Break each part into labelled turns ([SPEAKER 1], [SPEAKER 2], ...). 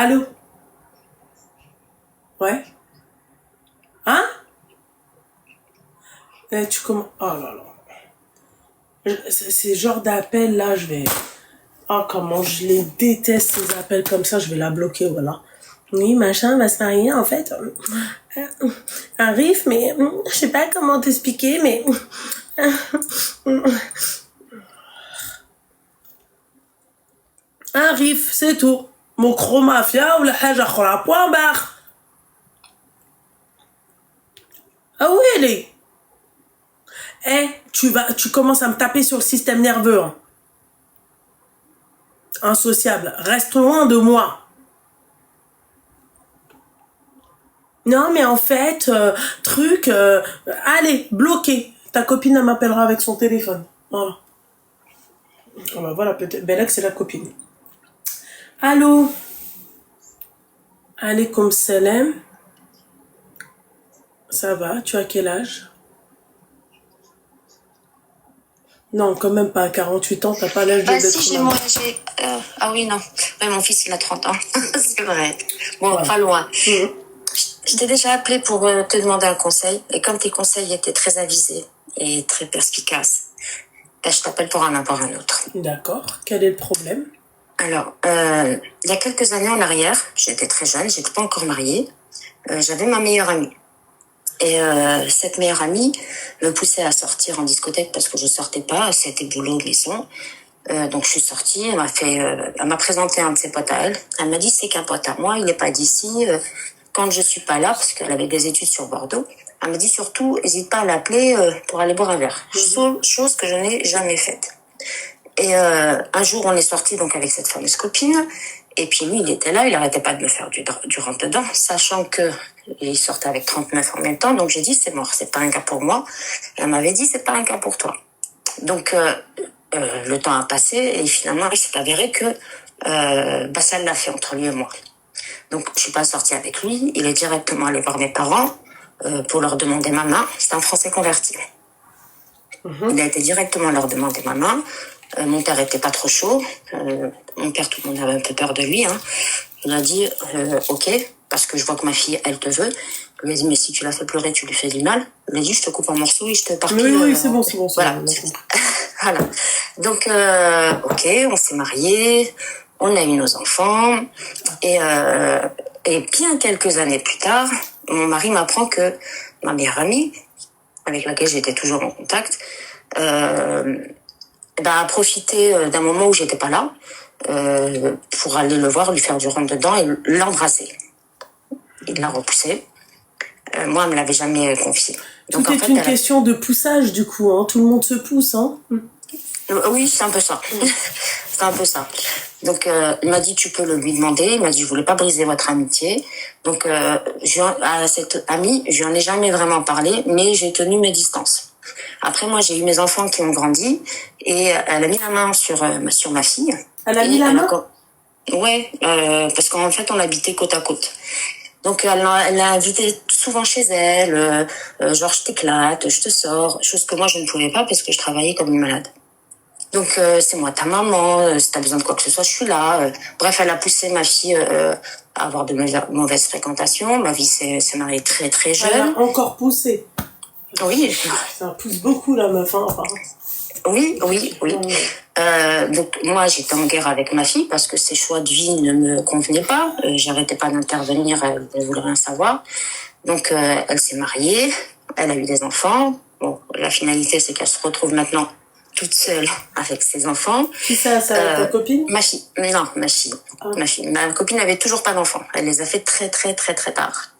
[SPEAKER 1] Allô? Ouais? Hein? Tu commences... Oh là là. Ces genres d'appels là, je vais... Oh, comment je les déteste, ces appels comme ça, je vais la bloquer, voilà. Oui, machin, va se marier, en fait. Un riff, mais je sais pas comment t'expliquer, mais... Un riff, c'est tout. Mon chromafia ou la haja khora, point barre. Ah oui, elle est. Eh, tu commences à me taper sur le système nerveux, hein. Insociable. Reste loin de moi. Non, mais en fait, allez, bloqué. Ta copine, elle m'appellera avec son téléphone. Voilà. Voilà, peut-être. Belek, c'est la copine. Allô? Alaykoum salam. Ça va? Tu as quel âge? Non, quand même pas. À 48 ans, t'as pas l'âge
[SPEAKER 2] Bah
[SPEAKER 1] d'être
[SPEAKER 2] si, j'ai
[SPEAKER 1] maman.
[SPEAKER 2] ah oui, non. Ouais, mon fils, il a 30 ans. C'est vrai. Bon,
[SPEAKER 1] Voilà.
[SPEAKER 2] pas loin. Je t'ai déjà appelé pour te demander un conseil. Et comme tes conseils étaient très avisés et très perspicaces, bah, je t'appelle pour en avoir un autre.
[SPEAKER 1] D'accord. Quel est le problème?
[SPEAKER 2] Alors, il y a quelques années en arrière, j'étais très jeune, j'étais pas encore mariée. J'avais ma meilleure amie. Et cette meilleure amie me poussait à sortir en discothèque parce que je sortais pas, c'était boulot, maison. Donc je suis sortie, elle m'a présenté un de ses potes à elle. Elle m'a dit c'est qu'un pote à moi, il n'est pas d'ici. Quand je suis pas là, parce qu'elle avait des études sur Bordeaux, elle m'a dit surtout n'hésite pas à l'appeler pour aller boire un verre. Chose que je n'ai jamais faite. Et un jour on est sorti donc avec cette fameuse copine. Et puis lui, il était là, il arrêtait pas de me faire du rentre-dedans, sachant que il sortait avec 39 en même temps. Donc j'ai dit, c'est mort, c'est pas un cas pour moi. Et elle m'avait dit, c'est pas un cas pour toi. Donc le temps a passé et finalement, il s'est avéré que ça l'a fait entre lui et moi. Donc je suis pas sortie avec lui, il est directement allé voir mes parents pour leur demander ma main. C'est un Français converti. Il a été directement leur demander ma main. Mon père était pas trop chaud. Mon père, tout le monde avait un peu peur de lui. Hein. Il a dit ok, parce que je vois que ma fille, elle te veut. Il m'a dit mais si tu la fais pleurer, tu lui fais du mal. Il m'a dit je te coupe en morceaux et je te parpille.
[SPEAKER 1] Oui, c'est bon.
[SPEAKER 2] Voilà. Voilà. Donc ok, on s'est mariés, on a eu nos enfants et bien quelques années plus tard, mon mari m'apprend que ma meilleure amie, avec laquelle j'étais toujours en contact, a profité d'un moment où j'étais pas là pour aller le voir, lui faire du rentre dedans et l'embrasser. Il l'a repoussé. Moi, elle me l'avait jamais confié.
[SPEAKER 1] Donc, tout est une question de poussage, du coup. Hein. Tout le monde se pousse. Hein.
[SPEAKER 2] Oui, c'est un peu ça. C'est un peu ça. Donc, il m'a dit, tu peux le lui demander. Il m'a dit, je voulais pas briser votre amitié. Donc, à cette amie, je n'en ai jamais vraiment parlé, mais j'ai tenu mes distances. Après, moi, j'ai eu mes enfants qui ont grandi et elle a mis la main sur ma fille.
[SPEAKER 1] Elle a mis la main?
[SPEAKER 2] Ouais, parce qu'en fait, on habitait côte à côte. Donc, elle l'a invité souvent chez elle, genre, je t'éclate, je te sors, chose que moi, je ne pouvais pas parce que je travaillais comme une malade. Donc, c'est moi ta maman, si t'as besoin de quoi que ce soit, je suis là. Bref, elle a poussé ma fille à avoir de mauvaises fréquentations. Ma vie s'est mariée très, très jeune.
[SPEAKER 1] Elle a encore poussé.
[SPEAKER 2] Oui.
[SPEAKER 1] Ça pousse beaucoup, la meuf, hein.
[SPEAKER 2] Oui. Donc, moi, j'étais en guerre avec ma fille parce que ses choix de vie ne me convenaient pas. J'arrêtais pas d'intervenir, elle ne voulait rien savoir. Donc, elle s'est mariée, elle a eu des enfants. Bon, la finalité, c'est qu'elle se retrouve maintenant toute seule avec ses enfants.
[SPEAKER 1] Qui ça, ta copine?
[SPEAKER 2] Ma fille. Mais non, ma fille. Ma fille. Ma copine n'avait toujours pas d'enfants. Elle les a fait très, très, très, très tard.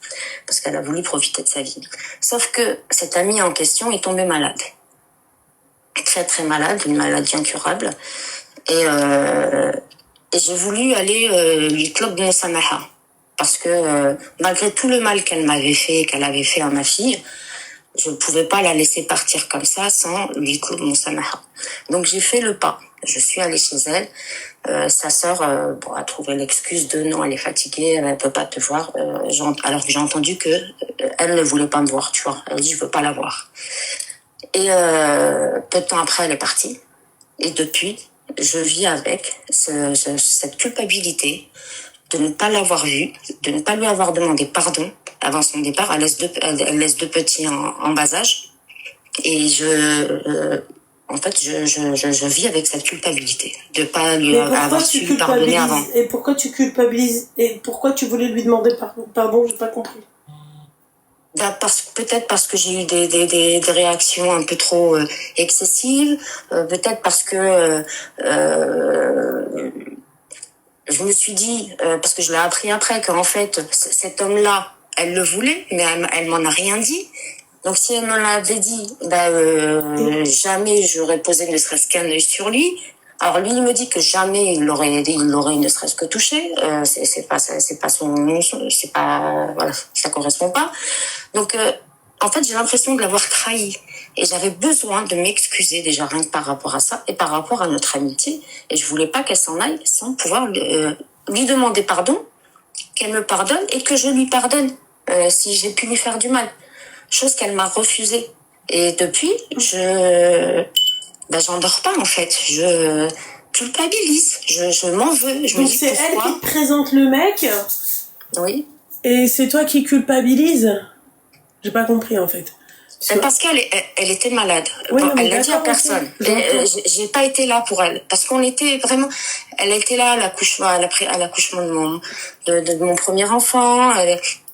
[SPEAKER 2] Parce qu'elle a voulu profiter de sa vie. Sauf que cette amie en question est tombée malade. Très, très malade, une maladie incurable. Et j'ai voulu aller lui club mon samaha. Parce que malgré tout le mal qu'elle m'avait fait, qu'elle avait fait à ma fille, je ne pouvais pas la laisser partir comme ça sans lui clouer mon samaha. Donc j'ai fait le pas. Je suis allée chez elle. Sa sœur a trouvé l'excuse de non, elle est fatiguée, elle ne peut pas te voir. Alors que j'ai entendu que elle ne voulait pas me voir, tu vois. Elle dit je veux pas la voir. Et peu de temps après, elle est partie. Et depuis, je vis avec cette culpabilité de ne pas l'avoir vu, de ne pas lui avoir demandé pardon avant son départ. Elle laisse deux petits en bas âge. Et en fait, je vis avec cette culpabilité de pas lui
[SPEAKER 1] Mais pourquoi
[SPEAKER 2] avoir
[SPEAKER 1] tu
[SPEAKER 2] su lui pardonner avant.
[SPEAKER 1] culpabilises? Et pourquoi tu culpabilises? Et pourquoi tu voulais lui demander pardon? J'ai pas compris.
[SPEAKER 2] Bah peut-être parce que j'ai eu des réactions un peu trop excessives, peut-être parce que je me suis dit, parce que je l'ai appris après, qu'en fait, cet homme-là, elle le voulait, mais elle m'en a rien dit. Donc si elle me l'avait dit, jamais j'aurais posé ne serait-ce qu'un œil sur lui. Alors lui, il me dit que jamais il l'aurait ne serait-ce que touché. C'est pas voilà, ça correspond pas. Donc en fait, j'ai l'impression de l'avoir trahi. Et j'avais besoin de m'excuser déjà rien que par rapport à ça et par rapport à notre amitié. Et je voulais pas qu'elle s'en aille sans pouvoir lui demander pardon, qu'elle me pardonne et que je lui pardonne si j'ai pu lui faire du mal. Chose qu'elle m'a refusée. Et depuis, j'en dors pas en fait. Je culpabilise. Je m'en veux. Je me
[SPEAKER 1] Donc
[SPEAKER 2] dis
[SPEAKER 1] c'est elle
[SPEAKER 2] pourquoi.
[SPEAKER 1] qui te présente le mec
[SPEAKER 2] Oui.
[SPEAKER 1] et c'est toi qui culpabilise? J'ai pas compris en fait.
[SPEAKER 2] Parce elle était malade.
[SPEAKER 1] Oui, non, mais
[SPEAKER 2] Elle l'a dit à
[SPEAKER 1] d'accord,
[SPEAKER 2] personne.
[SPEAKER 1] ok, j'entends.
[SPEAKER 2] J'ai pas été là pour elle parce qu'on était vraiment. Elle était là à l'accouchement, à l'accouchement de mon premier enfant.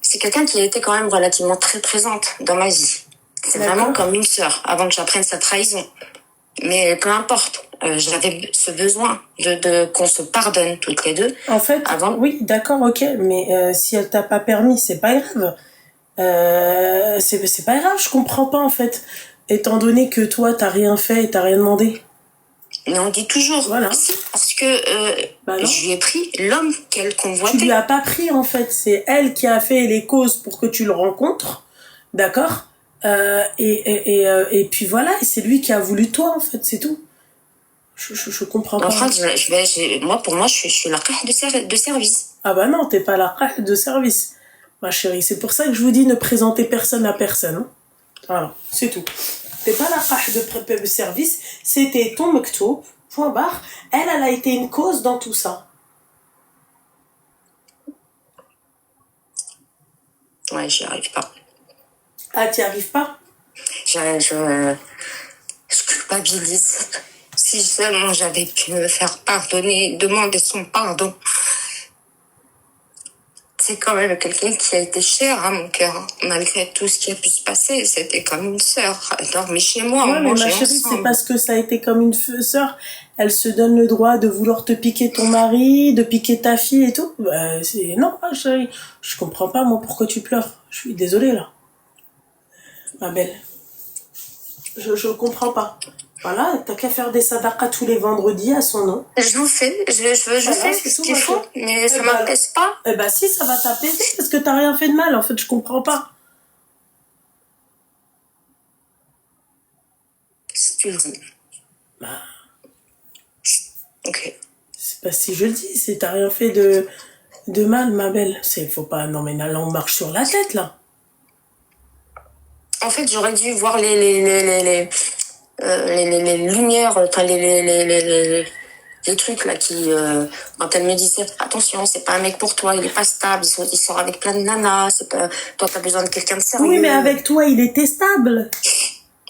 [SPEAKER 2] C'est quelqu'un qui a été quand même relativement très présente dans ma vie. C'est vraiment comme une sœur avant que j'apprenne sa trahison. Mais peu importe. J'avais ce besoin de qu'on se pardonne toutes les deux.
[SPEAKER 1] En fait, oui, d'accord, ok, mais si elle t'a pas permis, c'est pas grave. C'est pas grave, je comprends pas en fait. Étant donné que toi, t'as rien fait et t'as rien demandé.
[SPEAKER 2] Mais on dit toujours,
[SPEAKER 1] voilà.
[SPEAKER 2] Parce que je lui ai pris l'homme qu'elle convoitait.
[SPEAKER 1] Tu lui as pas pris en fait, c'est elle qui a fait les causes pour que tu le rencontres, d'accord et puis voilà, et c'est lui qui a voulu toi en fait, c'est tout. Je comprends pas.
[SPEAKER 2] En fait, pour moi, je suis la caisse de service.
[SPEAKER 1] Ah bah non, t'es pas la caisse de service, ma chérie. C'est pour ça que je vous dis ne présentez personne à personne. Hein. Voilà, c'est tout. T'es pas la caisse de service, c'était ton mektoub, point barre. Elle a été une cause dans tout ça.
[SPEAKER 2] Ouais, j'y arrive pas.
[SPEAKER 1] Ah, t'y arrives pas?
[SPEAKER 2] Je culpabilise. Si seulement j'avais pu me faire pardonner, demander son pardon. C'est quand même quelqu'un qui a été cher à mon cœur. Malgré tout ce qui a pu se passer, c'était comme une sœur. Elle dormait chez moi, on mangeait
[SPEAKER 1] ma chérie,
[SPEAKER 2] ensemble.
[SPEAKER 1] c'est parce que ça a été comme une sœur. Elle se donne le droit de vouloir te piquer ton mari, de piquer ta fille et tout. Bah, non, chérie, je comprends pas, moi, pourquoi tu pleures. Je suis désolée, là. Ma belle. Je comprends pas. Voilà, t'as qu'à faire des sadaqas tous les vendredis à son nom.
[SPEAKER 2] Je vous fais, je fais ce qu'il faut, mais ça m'apaise pas.
[SPEAKER 1] Eh ben si, ça va t'apaiser, parce que t'as rien fait de mal, en fait, je comprends pas.
[SPEAKER 2] Si tu le dis.
[SPEAKER 1] Bah.
[SPEAKER 2] Ok.
[SPEAKER 1] C'est pas si je le dis, c'est t'as rien fait de mal, ma belle. Faut pas, non mais là, on marche sur la tête, là.
[SPEAKER 2] En fait, j'aurais dû voir les lumières, enfin les trucs là qui quand elle me disait attention, c'est pas un mec pour toi, il est pas stable, il sort avec plein de nanas, c'est pas, toi t'as besoin de quelqu'un de sérieux.
[SPEAKER 1] Oui, mais avec toi il était stable.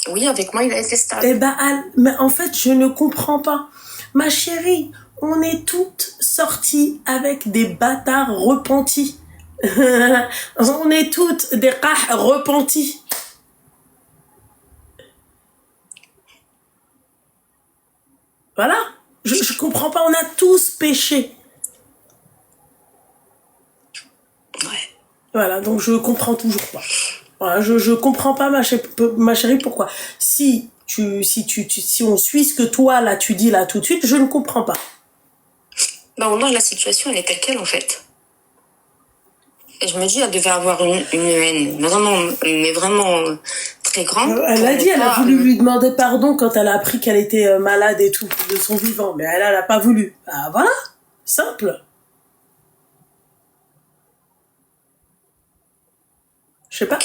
[SPEAKER 2] Oui, avec moi il a été stable.
[SPEAKER 1] Eh ben, mais en fait je ne comprends pas, ma chérie. On est toutes sorties avec des bâtards repentis. On est toutes des qahs repentis. Voilà. Je comprends pas, on a tous péché.
[SPEAKER 2] Ouais.
[SPEAKER 1] Voilà, donc je comprends toujours pas. Voilà, je comprends pas, ma chérie, pourquoi. Si on suit ce que toi, là, tu dis là tout de suite, je ne comprends pas.
[SPEAKER 2] Bah, au moins, la situation, elle est telle quelle, en fait. Et je me dis, elle devait avoir une haine vraiment très grande.
[SPEAKER 1] Elle a dit, elle a voulu lui demander pardon quand elle a appris qu'elle était malade et tout, de son vivant. Mais elle a pas voulu. Ah, voilà. Simple. Je sais pas.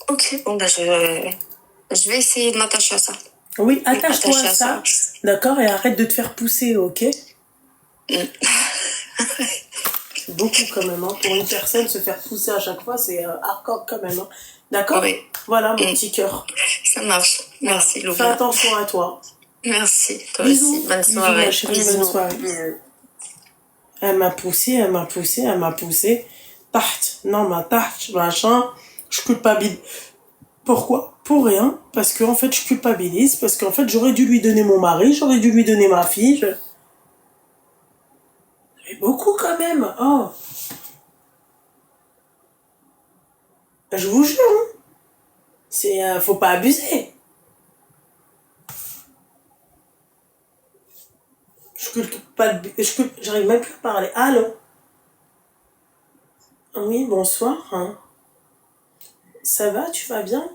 [SPEAKER 2] Ok, bon, bah, je vais essayer de m'attacher à ça.
[SPEAKER 1] Oui, attache-toi à ça. D'accord, et arrête de te faire pousser, ok? C'est beaucoup quand même. Hein. Pour une personne, se faire pousser à chaque fois, c'est hardcore quand même. Hein. D'accord?
[SPEAKER 2] Oui.
[SPEAKER 1] Voilà mon petit cœur.
[SPEAKER 2] Ça marche. Merci,
[SPEAKER 1] Fais
[SPEAKER 2] Loubna.
[SPEAKER 1] attention à toi.
[SPEAKER 2] Merci. Toi
[SPEAKER 1] Bisous.
[SPEAKER 2] aussi. Bonne
[SPEAKER 1] Bisous,
[SPEAKER 2] soirée.
[SPEAKER 1] ma chérie. Bonne soirée. Elle m'a poussé. Taht. Non, ma taht, machin. Je culpabilise. Pourquoi? Pour rien. Parce qu'en fait, je culpabilise. Parce qu'en fait, j'aurais dû lui donner mon mari. J'aurais dû lui donner ma fille. Mais beaucoup quand même. Oh. Je vous jure. Hein. C'est, faut pas abuser. J'arrive même plus à parler. Allô? Oui, bonsoir. Hein. Ça va? Tu vas bien?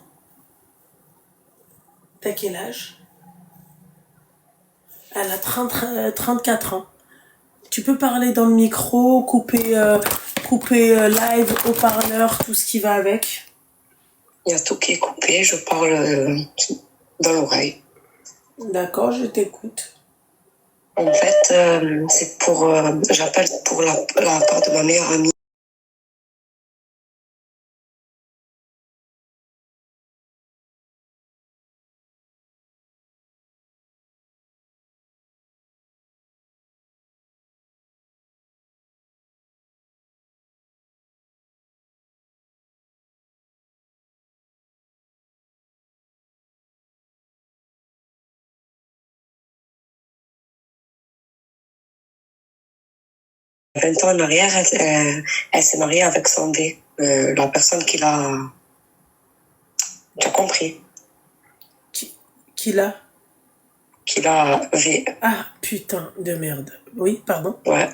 [SPEAKER 1] T'as quel âge? Elle a 34 ans. Tu peux parler dans le micro, couper live, haut-parleur, tout ce qui va avec.
[SPEAKER 2] Il y a tout qui est coupé, je parle dans l'oreille.
[SPEAKER 1] D'accord, je t'écoute.
[SPEAKER 2] En fait, c'est pour... j'appelle pour la part de ma meilleure amie. Il y a 20 ans en arrière, elle s'est mariée avec Sandé, la personne qui l'a... Tu as compris?
[SPEAKER 1] Qui l'a?
[SPEAKER 2] Qui l'a...
[SPEAKER 1] Ah, putain de merde. Oui, pardon.
[SPEAKER 2] Ouais.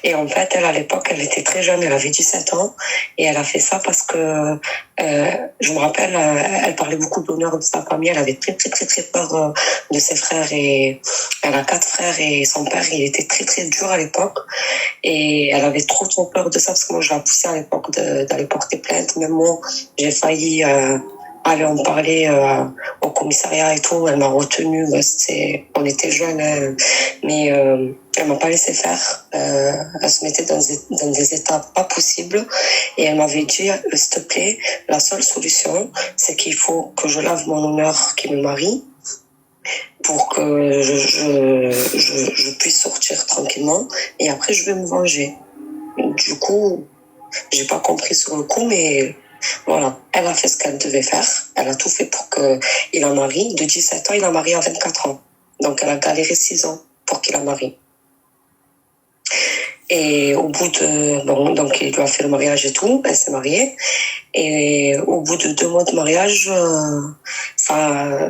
[SPEAKER 2] Et en fait, elle, à l'époque, elle était très jeune, elle avait 17 ans. Et elle a fait ça parce que, je me rappelle, elle parlait beaucoup de l'honneur de sa famille. Elle avait très, très, très, très peur de ses frères. Et elle a 4 frères et son père, il était très, très dur à l'époque. Et elle avait trop, trop peur de ça parce que moi, je l'ai poussée à l'époque d'aller porter plainte. Même moi, j'ai failli aller en parler au commissariat et tout. Elle m'a retenue. On était jeunes, hein, mais elle m'a pas laissé faire. Elle se mettait dans des états pas possibles. Et elle m'avait dit, s'il te plaît, la seule solution, c'est qu'il faut que je lave mon honneur qui me marie pour que je puisse sortir tranquillement. Et après, je vais me venger. Du coup, j'ai pas compris sur le coup, mais voilà. Elle a fait ce qu'elle devait faire. Elle a tout fait pour qu'il la marie. De 17 ans, il a marié à 24 ans. Donc, elle a galéré 6 ans pour qu'il la marie. Et au bout de... Bon, donc, il lui a fait le mariage et tout. Elle s'est mariée. Et au bout de 2 mois de mariage,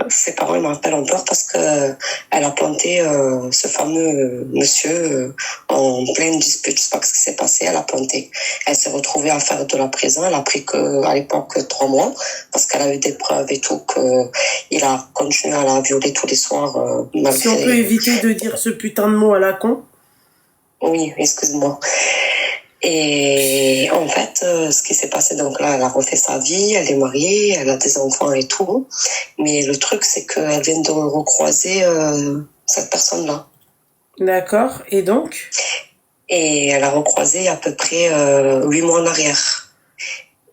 [SPEAKER 2] ses parents m'appellent en pleurs parce que elle a planté ce fameux monsieur en pleine dispute. Je sais pas ce qui s'est passé. Elle a planté. Elle s'est retrouvée à faire de la prison. Elle a pris à l'époque 3 mois parce qu'elle a eu des preuves et tout qu'il a continué à la violer tous les soirs.
[SPEAKER 1] Malgré... Si on peut éviter de dire ce putain de mot à la con.
[SPEAKER 2] Oui, excuse-moi. Et en fait, ce qui s'est passé, donc là, elle a refait sa vie, elle est mariée, elle a des enfants et tout. Mais le truc, c'est qu'elle vient de recroiser cette personne-là.
[SPEAKER 1] D'accord, et donc?
[SPEAKER 2] Et elle a recroisé à peu près 8 mois en arrière.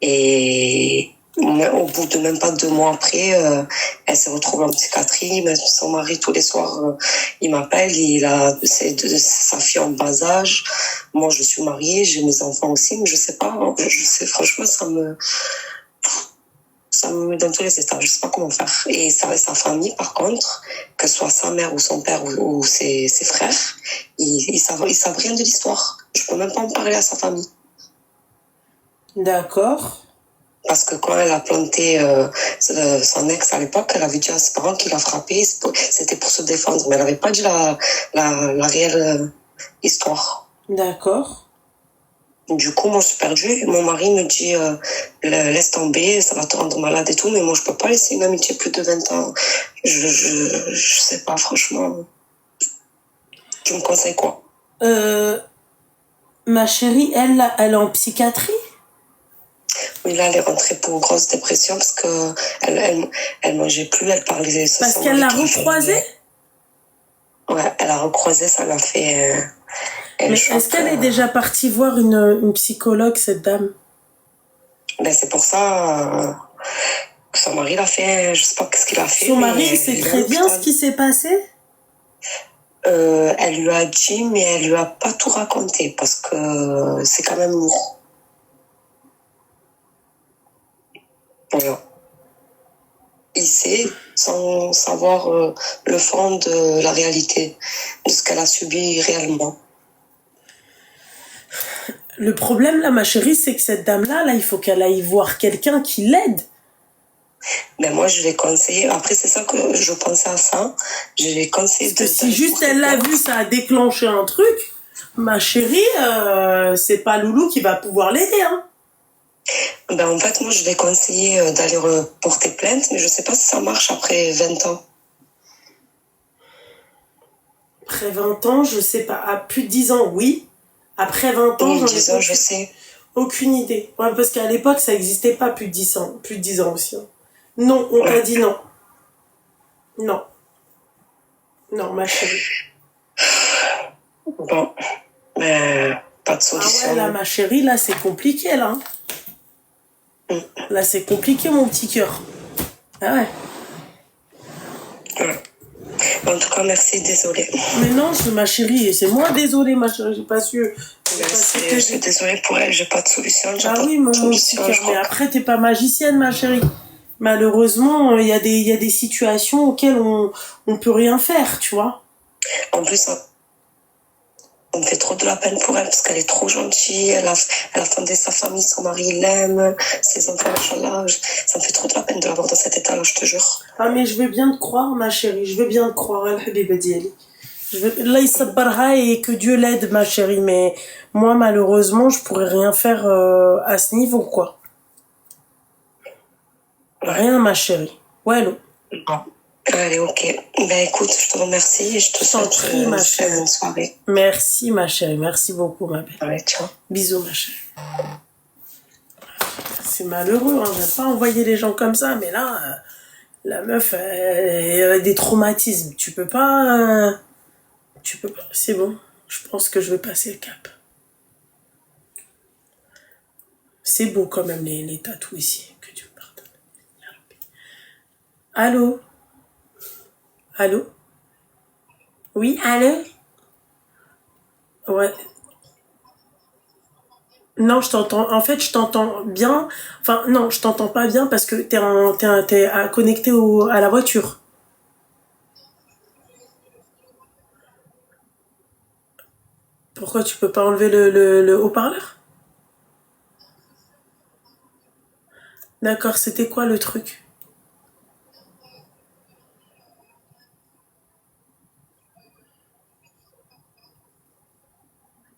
[SPEAKER 2] Et au bout de même pas 2 mois après, elle s'est retrouvée en psychiatrie. Même son mari, tous les soirs, il m'appelle. Il a sa fille en bas âge. Moi, je suis mariée, j'ai mes enfants aussi, mais je sais pas. Franchement, ça me met dans tous les états. Je sais pas comment faire. Et sa famille, par contre, que ce soit sa mère ou son père ou ses frères, ils savent rien de l'histoire. Je peux même pas en parler à sa famille.
[SPEAKER 1] D'accord.
[SPEAKER 2] Parce que quand elle a planté son ex à l'époque, elle avait dit à ses parents qu'il a frappé, c'était pour se défendre, mais elle n'avait pas dit la réelle histoire.
[SPEAKER 1] D'accord.
[SPEAKER 2] Du coup, moi, je suis perdue. Mon mari me dit, laisse tomber, ça va te rendre malade et tout, mais moi, je peux pas laisser une amitié plus de 20 ans. Je sais pas, franchement. Tu me conseilles quoi?
[SPEAKER 1] Ma chérie, elle est en psychiatrie?
[SPEAKER 2] Oui, là, elle est rentrée pour une grosse dépression parce que elle mangeait plus, elle parlait.
[SPEAKER 1] Parce qu'elle l'a recroisée?
[SPEAKER 2] Ouais, elle a recroisé, ça l'a fait. Et le
[SPEAKER 1] Mais est-ce
[SPEAKER 2] choc,
[SPEAKER 1] qu'elle est déjà partie voir une psychologue, cette dame?
[SPEAKER 2] ben c'est pour ça que son mari l'a fait. Je sais pas qu'est-ce qu'il a fait,
[SPEAKER 1] Son mari, il
[SPEAKER 2] mais
[SPEAKER 1] sait
[SPEAKER 2] il est à
[SPEAKER 1] très bien ce
[SPEAKER 2] l'hôpital.
[SPEAKER 1] qui s'est passé?
[SPEAKER 2] Elle lui a dit, mais elle lui a pas tout raconté parce que c'est quand même lourd. Voilà. Il sait sans savoir le fond de la réalité, de ce qu'elle a subi réellement.
[SPEAKER 1] Le problème, là, ma chérie, c'est que cette dame-là, là, il faut qu'elle aille voir quelqu'un qui l'aide.
[SPEAKER 2] Mais moi, je l'ai conseillé. Après, c'est ça que je pensais à ça. Je l'ai conseillé
[SPEAKER 1] Parce que si
[SPEAKER 2] d'aller
[SPEAKER 1] juste
[SPEAKER 2] porter
[SPEAKER 1] elle l'a
[SPEAKER 2] plainte.
[SPEAKER 1] vu, ça a déclenché un truc, ma chérie, c'est pas Loulou qui va pouvoir l'aider, hein.
[SPEAKER 2] Ben, en fait, moi, je l'ai conseillé d'aller porter plainte, mais je sais pas si ça marche après 20 ans.
[SPEAKER 1] Après 20 ans, je sais pas. À plus de 10 ans, oui. Après 20 ans,
[SPEAKER 2] Oui,
[SPEAKER 1] j'en ai
[SPEAKER 2] 10 ans, je sais.
[SPEAKER 1] aucune idée. Ouais, parce qu'à l'époque, ça existait pas plus de 10 ans. Plus de 10 ans aussi, hein. Non, on t'a
[SPEAKER 2] Ouais.
[SPEAKER 1] dit non. Non. Non, ma chérie.
[SPEAKER 2] Bon, mais pas de
[SPEAKER 1] Ah ouais, là,
[SPEAKER 2] solution.
[SPEAKER 1] ma chérie, là, c'est compliqué, là, hein.
[SPEAKER 2] Mm.
[SPEAKER 1] Là, c'est compliqué, mon petit cœur. Ah ouais.
[SPEAKER 2] Ouais. En tout cas, merci, désolée.
[SPEAKER 1] Mais non, ma chérie, c'est moi, désolée, ma chérie, j'ai pas su. J'ai pas su
[SPEAKER 2] Je suis
[SPEAKER 1] t'aider.
[SPEAKER 2] désolée pour elle, j'ai pas de solution, j'ai
[SPEAKER 1] Bah
[SPEAKER 2] pas
[SPEAKER 1] oui,
[SPEAKER 2] de
[SPEAKER 1] mon petit
[SPEAKER 2] solution,
[SPEAKER 1] cœur,
[SPEAKER 2] je
[SPEAKER 1] mais
[SPEAKER 2] crois que...
[SPEAKER 1] après, t'es pas magicienne, ma chérie. Malheureusement, il y a des situations auxquelles on peut rien faire, tu vois.
[SPEAKER 2] En plus, on me fait trop de la peine pour elle parce qu'elle est trop gentille, elle a fondé sa famille, son mari l'aime, ses enfants, machallah. Ça me fait trop de la peine de l'avoir dans cet état-là, je te jure.
[SPEAKER 1] Ah, mais je veux bien te croire, ma chérie, je veux bien te croire, Al-Habiba Diali. Là, il s'abbarra et que Dieu l'aide, ma chérie, mais moi, malheureusement, je pourrais rien faire à ce niveau, quoi. Rien, ma chérie. Ouais, non.
[SPEAKER 2] Bon. Allez, ok. Ben écoute, je te remercie et je te
[SPEAKER 1] Je t'en
[SPEAKER 2] souhaite
[SPEAKER 1] prie,
[SPEAKER 2] une
[SPEAKER 1] ma
[SPEAKER 2] très
[SPEAKER 1] chérie.
[SPEAKER 2] bonne soirée.
[SPEAKER 1] Merci, ma chérie. Merci beaucoup, ma belle.
[SPEAKER 2] Allez, ciao.
[SPEAKER 1] Bisous, ma chérie. C'est malheureux, hein. J'aime pas envoyer les gens comme ça, mais là, la meuf, elle a des traumatismes. Tu peux pas. C'est bon. Je pense que je vais passer le cap. C'est beau quand même, les tatous ici. Que Dieu me pardonne. Allô? Allô? Oui, allô? Ouais. Non, je t'entends. En fait, je t'entends bien. Enfin, non, je t'entends pas bien parce que t'es connecté à la voiture. Pourquoi tu peux pas enlever le haut-parleur? D'accord, c'était quoi le truc?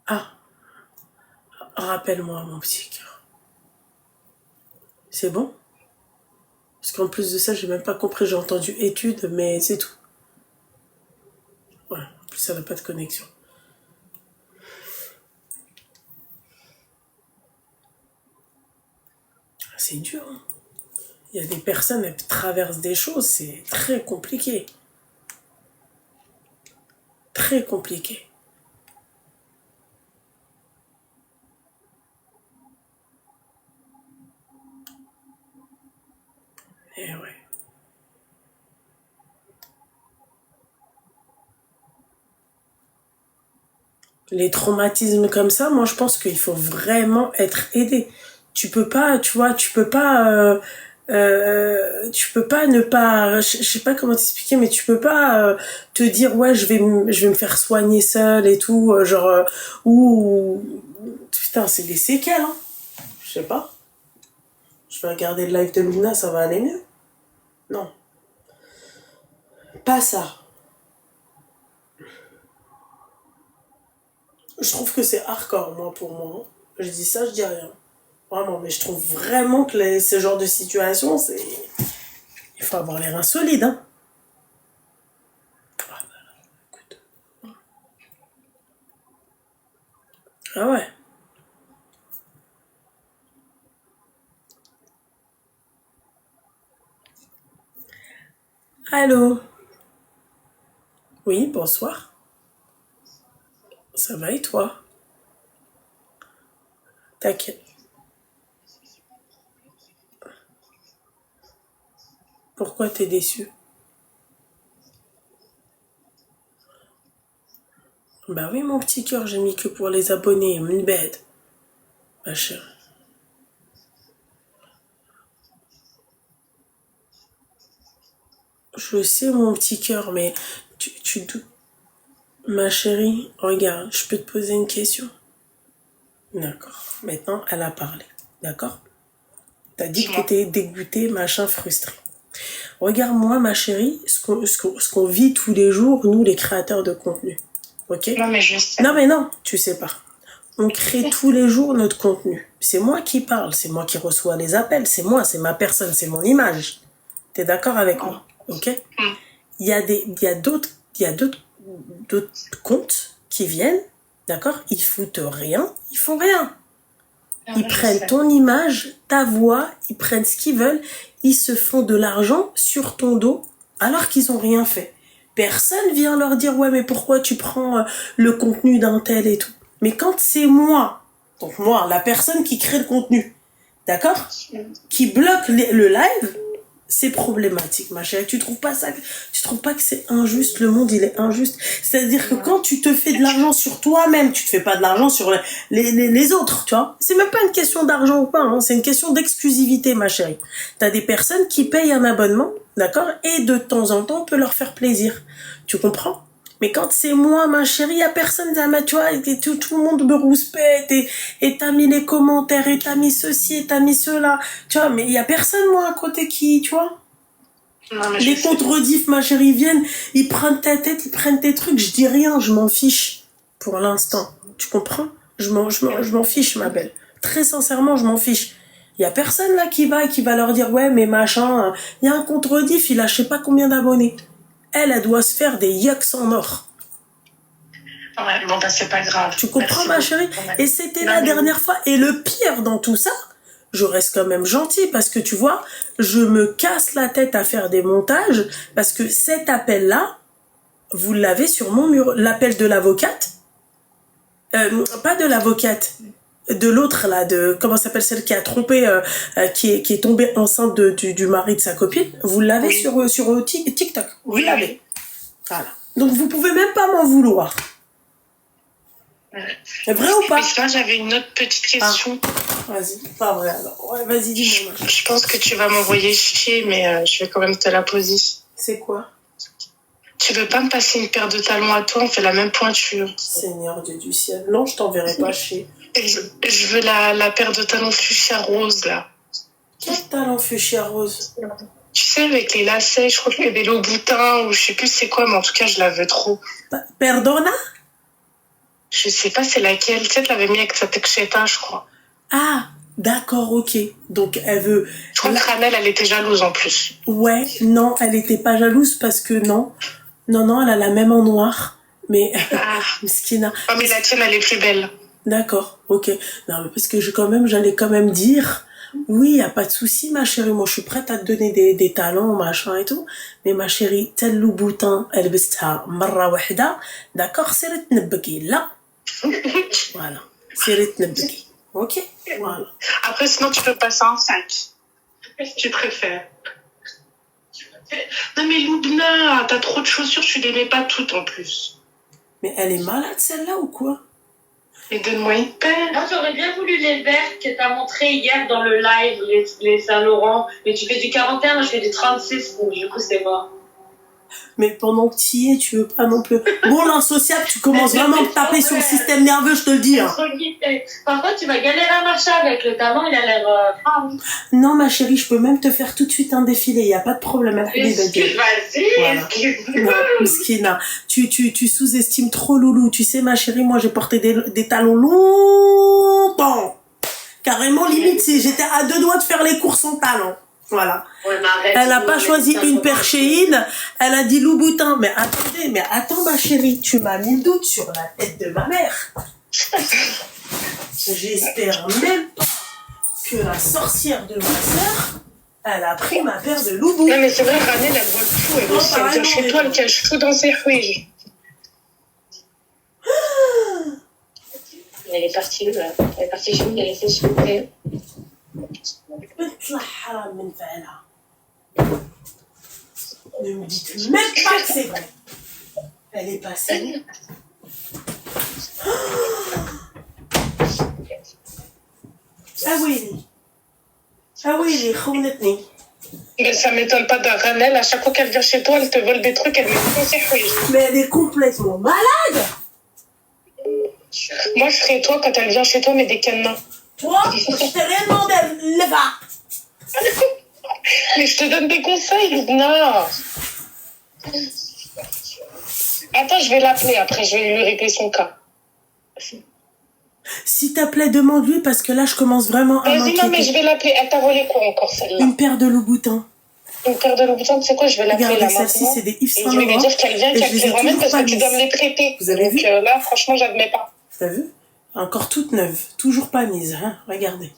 [SPEAKER 1] Ah, rappelle-moi, mon petit cœur. C'est bon? Parce qu'en plus de ça, j'ai même pas compris. J'ai entendu étude, mais c'est tout. Ouais, en plus, ça n'a pas de connexion. C'est dur, hein. Il y a des personnes, elles traversent des choses, c'est très compliqué. Très compliqué. Et ouais. Les traumatismes comme ça, moi je pense qu'il faut vraiment être aidé. Tu peux pas, tu vois, tu peux pas ne pas, je sais pas comment t'expliquer, mais tu peux pas te dire ouais je vais me faire soigner seule et tout, genre ou putain c'est des séquelles, hein. Je sais pas. Je vais regarder le live de Luna, ça va aller mieux. Non, pas ça. Je trouve que c'est hardcore moi pour moi. Je dis ça, je dis rien. Vraiment, mais je trouve vraiment que ce genre de situation, c'est. Il faut avoir les reins solides, hein. Ah ouais. Allô? Oui, bonsoir. Ça va et toi? T'inquiète. Pourquoi t'es déçu? Bah oui, mon petit cœur, j'ai mis que pour les abonnés, une bête. Ma chérie. Je sais, mon petit cœur, mais tu ma chérie, regarde, je peux te poser une question? D'accord. Maintenant, elle a parlé. D'accord? T'as dit que t'étais dégoûtée, machin, frustrée. Regarde-moi, ma chérie, ce qu'on vit tous les jours, nous, les créateurs de contenu. Ok?
[SPEAKER 2] Non, mais je sais.
[SPEAKER 1] Non, mais non, tu sais pas. On crée tous les jours notre contenu. C'est moi qui parle, c'est moi qui reçois les appels, c'est moi, c'est ma personne, c'est mon image. T'es d'accord avec moi? Ok? Il y a d'autres comptes qui viennent, d'accord? Ils foutent rien, ils font rien. Ils prennent ton image, ta voix, ils prennent ce qu'ils veulent, ils se font de l'argent sur ton dos alors qu'ils ont rien fait. Personne vient leur dire ouais mais pourquoi tu prends le contenu d'un tel et tout. Mais quand c'est moi, donc moi, la personne qui crée le contenu, d'accord, qui bloque le live, c'est problématique, ma chérie. Tu trouves pas que c'est injuste? Le monde, il est injuste. C'est-à-dire que quand tu te fais de l'argent sur toi-même, tu te fais pas de l'argent sur les autres, tu vois. C'est même pas une question d'argent ou pas, hein. C'est une question d'exclusivité, ma chérie. T'as des personnes qui payent un abonnement, d'accord, et de temps en temps, on peut leur faire plaisir. Tu comprends? Mais quand c'est moi, ma chérie, y a personne, tu vois, et tout le monde me rouspète, et t'as mis les commentaires, et t'as mis ceci, et t'as mis cela, tu vois, mais y a personne, moi, à côté qui, tu vois.
[SPEAKER 2] Non, mais
[SPEAKER 1] Les comptes rediff, ma chérie, viennent, ils prennent ta tête, ils prennent tes trucs, je dis rien, je m'en fiche, pour l'instant. Tu comprends? Je m'en fiche, ma belle. Très sincèrement, je m'en fiche. Y a personne, là, qui va leur dire, ouais, mais machin, y a un compte rediff, il a je sais pas combien d'abonnés. Elle doit se faire des yucks en or.
[SPEAKER 2] Ouais, bon, bah, c'est pas grave.
[SPEAKER 1] Tu comprends, ma chérie? Et c'était la dernière fois. Et le pire dans tout ça, je reste quand même gentille parce que tu vois, je me casse la tête à faire des montages parce que cet appel-là, vous l'avez sur mon mur. L'appel de l'avocate, pas de l'avocate, de l'autre là, de comment s'appelle celle qui a trompé, qui est tombée enceinte du mari de sa copine. Vous l'avez sur TikTok. Vous l'avez. Voilà. Donc vous pouvez même pas m'en vouloir. C'est vrai ou pas?
[SPEAKER 2] Mais sinon, j'avais une autre petite question.
[SPEAKER 1] Vas-y, pas vrai alors. Ouais, vas-y, dis-moi.
[SPEAKER 2] Je pense que tu vas m'envoyer chier, mais je vais quand même te la poser.
[SPEAKER 1] C'est quoi?
[SPEAKER 2] Tu veux pas me passer une paire de talons à toi? On fait la même pointure.
[SPEAKER 1] Seigneur Dieu du ciel. Non, je t'enverrai pas chier.
[SPEAKER 2] Je veux la paire de talons fuchsia rose, là.
[SPEAKER 1] Quel talon fuchsia rose?
[SPEAKER 2] Tu sais, avec les lacets, je crois qu'il y a des Louboutins, ou je sais plus c'est quoi, mais en tout cas, je la veux trop.
[SPEAKER 1] Perdona?
[SPEAKER 2] Je sais pas c'est laquelle. Tu sais, tu l'avais mis avec sa texcheta, je crois.
[SPEAKER 1] Ah, d'accord, ok. Donc, elle veut...
[SPEAKER 2] Je crois que Ranel, elle était jalouse en plus.
[SPEAKER 1] Ouais, non, elle était pas jalouse parce que non. Non, elle a la même en noir. Mais, Mskina.
[SPEAKER 2] Oh, mais la tienne, elle est plus belle.
[SPEAKER 1] D'accord, ok. Non, mais parce que j'allais quand même dire, oui, y a pas de souci, ma chérie. Moi, je suis prête à te donner des talents, machin et tout. Mais ma chérie, tel Louboutin, elle besta marra wahda. D'accord, c'est le tnebki. Là. Voilà. C'est le tnebki. Ok? Voilà.
[SPEAKER 2] Après, sinon, tu peux passer en 5. Si tu préfères. Non, mais Loubna, t'as trop de chaussures, tu les mets pas toutes en plus.
[SPEAKER 1] Mais elle est malade, celle-là, ou quoi?
[SPEAKER 2] Et donne-moi une paire.
[SPEAKER 3] Moi, j'aurais bien voulu les verts que t'as montré hier dans le live, les Saint-Laurent. Mais tu fais du 41, moi je fais du 36, donc du coup, c'est mort.
[SPEAKER 1] Mais pendant que tu y es, tu veux pas non plus. Bon, l'insociable, tu commences vraiment à me taper sur le système nerveux, je te le dis. Hein.
[SPEAKER 3] Par contre, tu vas galérer à marcher avec le talon, il a l'air...
[SPEAKER 1] Non, ma chérie, je peux même te faire tout de suite un défilé, y a pas de problème.
[SPEAKER 3] Vas-y,
[SPEAKER 1] voilà. Non, Mskina, tu sous-estimes trop Loulou. Tu sais, ma chérie, moi, j'ai porté des talons longtemps. Carrément, limite, j'étais à 2 doigts de faire les courses en talons. Voilà.
[SPEAKER 3] Ouais, arrête,
[SPEAKER 1] elle a pas choisi une paire Shein, elle a dit Louboutin. Mais attends ma chérie, tu m'as mis le doute sur la tête de ma mère. J'espère même pas que la sorcière de ma sœur, elle a pris ma paire de Loubou.
[SPEAKER 2] Non mais c'est vrai, Ranel, elle voit tout, elle aussi, elle vient chez toi, elle cache tout dans ses fruits.
[SPEAKER 3] Elle est partie où, là? Elle est partie chez vous, elle est restée chez vous.
[SPEAKER 1] بتطلع حرام من فعلها. Ne me dites même pas que c'est vrai. Elle est passée. Ah oui, خونتني.
[SPEAKER 4] Mais ça m'étonne pas d'Aranel, à chaque fois qu'elle vient chez toi, elle te vole des trucs, elle me dit
[SPEAKER 1] Mais elle est complètement malade.
[SPEAKER 4] Moi, je ferais toi quand elle vient chez toi, mais des cadenas.
[SPEAKER 1] Toi, je t'ai rien demandé, leva.
[SPEAKER 4] Mais je te donne des conseils, Lubna. Attends, je vais l'appeler après, je vais lui régler son cas.
[SPEAKER 1] S'il te plaît, demande-lui parce que là, je commence vraiment à
[SPEAKER 4] Vas-y,
[SPEAKER 1] m'inquiéter.
[SPEAKER 4] non, mais je vais l'appeler. Elle t'a volé quoi encore, celle-là?
[SPEAKER 1] Une paire de loups-boutins.
[SPEAKER 4] Une paire de loups-boutins, tu sais quoi, je vais l'appeler
[SPEAKER 1] Regardez,
[SPEAKER 4] là
[SPEAKER 1] celle-ci,
[SPEAKER 4] maintenant.
[SPEAKER 1] c'est des Yves
[SPEAKER 4] Et
[SPEAKER 1] Saint
[SPEAKER 4] je vais lui
[SPEAKER 1] Laurent.
[SPEAKER 4] dire qu'elle vient,
[SPEAKER 1] Et
[SPEAKER 4] qu'elle
[SPEAKER 1] je les
[SPEAKER 4] te les
[SPEAKER 1] ai
[SPEAKER 4] ramène
[SPEAKER 1] toujours
[SPEAKER 4] parce
[SPEAKER 1] pas
[SPEAKER 4] que tu
[SPEAKER 1] mises.
[SPEAKER 4] dois me les prêter.
[SPEAKER 1] Vous avez
[SPEAKER 4] Donc
[SPEAKER 1] vu
[SPEAKER 4] là, franchement, j'admets pas.
[SPEAKER 1] T'as vu? Encore toute neuve. Toujours pas mise, hein. Regardez.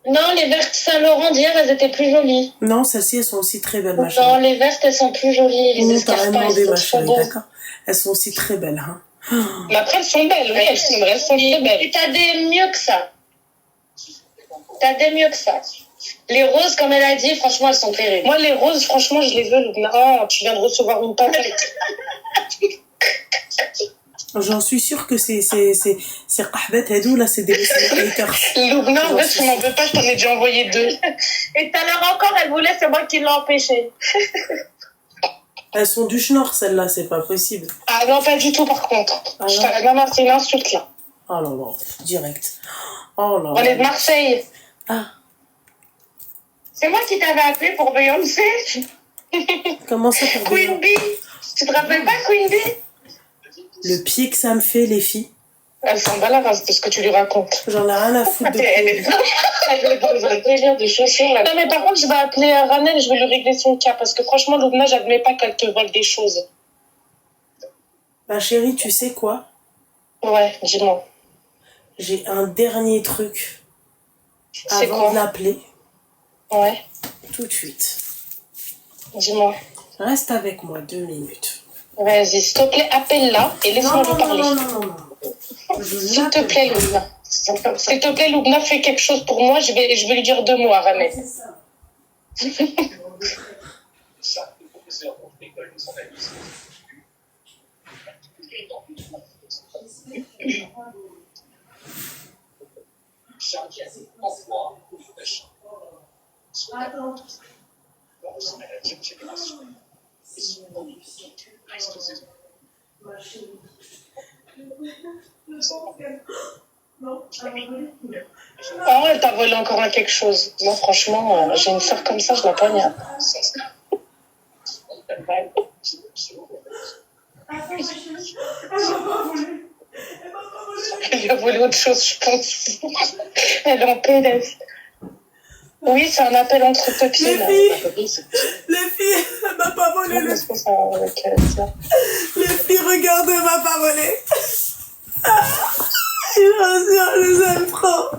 [SPEAKER 3] Non, les vertes Saint-Laurent d'hier, elles étaient plus jolies.
[SPEAKER 1] Non, celles-ci, elles sont aussi très belles, ma chérie.
[SPEAKER 3] Non, les vertes, elles sont plus jolies. Les
[SPEAKER 1] T'as rien
[SPEAKER 3] escarpins,
[SPEAKER 1] demandé,
[SPEAKER 3] elles
[SPEAKER 1] ma
[SPEAKER 3] sont trop
[SPEAKER 1] chérie,
[SPEAKER 3] beaux.
[SPEAKER 1] d'accord? Elles sont aussi très belles, hein.
[SPEAKER 4] Mais après, elles sont belles, oui, elles sont très belles.
[SPEAKER 3] Et t'as des mieux que ça. T'as des mieux que ça. Les roses, comme elle a dit, franchement, elles sont terribles.
[SPEAKER 4] Moi, les roses, franchement, je les veux, Lubna. Oh, tu viens de recevoir une tempête.
[SPEAKER 1] J'en suis sûre que c'est Qahbet Hadou, là, c'est des haters.
[SPEAKER 4] Lubna, en fait, tu m'en veux pas, je t'en ai déjà envoyé 2.
[SPEAKER 3] Et tout à l'heure encore, elle voulait, c'est moi qui l'ai empêché.
[SPEAKER 1] Elles sont du schnorr, celles-là, c'est pas possible.
[SPEAKER 4] Ah non, pas du tout, par contre.
[SPEAKER 1] Ah
[SPEAKER 4] Non, non, c'est une insulte, là.
[SPEAKER 1] Oh là là, direct. Oh là là.
[SPEAKER 4] On est de Marseille.
[SPEAKER 1] Ah,
[SPEAKER 3] C'est moi qui t'avais appelé pour Beyoncé.
[SPEAKER 1] comment ça pour
[SPEAKER 3] Queen Bee. Tu te rappelles pas Queen Bee?
[SPEAKER 1] Le pied que ça me fait, les filles.
[SPEAKER 4] Elle s'en bat la race de ce que tu lui racontes.
[SPEAKER 1] J'en ai rien à foutre de
[SPEAKER 4] Elle est dans un délire de chaussures, là. Non, mais par contre, je vais appeler Ranel et je vais lui régler son cas. Parce que franchement, Lubna, j'admets pas qu'elle te vole des choses.
[SPEAKER 1] Ma chérie, tu sais quoi?
[SPEAKER 4] Ouais, dis-moi.
[SPEAKER 1] J'ai un dernier truc
[SPEAKER 4] C'est
[SPEAKER 1] avant
[SPEAKER 4] quoi?
[SPEAKER 1] de l'appeler.
[SPEAKER 4] Ouais,
[SPEAKER 1] Tout de suite.
[SPEAKER 4] dis-moi.
[SPEAKER 1] Reste avec moi 2 minutes.
[SPEAKER 4] Vas-y, s'il te plaît, appelle-la et laisse-moi lui parler.
[SPEAKER 1] Non.
[SPEAKER 4] S'il te plaît, Lubna. S'il te plaît, Lubna, fais quelque chose pour moi. Je vais lui dire 2 mots à Ranel.
[SPEAKER 1] C'est ça. Attends. Non,
[SPEAKER 4] Oh, elle t'a volé encore quelque chose. Moi, franchement, j'ai une sœur comme ça, je la poignarde. Elle lui a volé autre chose, je pense. Elle est en PLS. Oui, c'est un appel entre copines.
[SPEAKER 1] Les filles, elle m'a pas volé le... Les filles, regarde, elle m'a pas volé. Je les aime trop.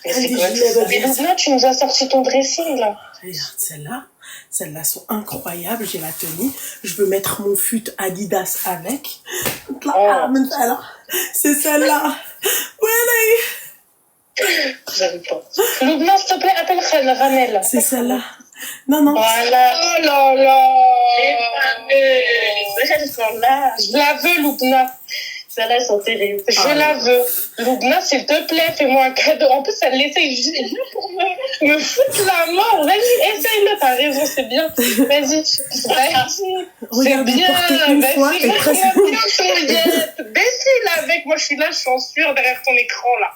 [SPEAKER 4] Mais Lubna, tu nous as sorti ton dressing, là.
[SPEAKER 1] Regarde, celles-là sont incroyables, j'ai la tenue. Je veux mettre mon fut Adidas avec. Là, c'est celle-là. Oui,
[SPEAKER 4] J'aime pas. Lubna, s'il te plaît, appelle Ranel.
[SPEAKER 1] c'est celle-là. Non.
[SPEAKER 4] Voilà. Oh là là.
[SPEAKER 3] Elles sont là.
[SPEAKER 4] Je la veux, Lubna.
[SPEAKER 3] Celles-là, elles sont terribles.
[SPEAKER 4] Je la veux. Lubna, s'il te plaît, fais-moi un cadeau. En plus, elle essaye juste pour me foutre la mort. Vas-y, essaye-le, t'as raison, c'est bien. Vas-y. C'est
[SPEAKER 1] Regarde,
[SPEAKER 4] bien.
[SPEAKER 1] porter une fois et presque...
[SPEAKER 4] Bien ton guette. Baissez-la avec. Moi, je suis là, je suis en sueur derrière ton écran, là.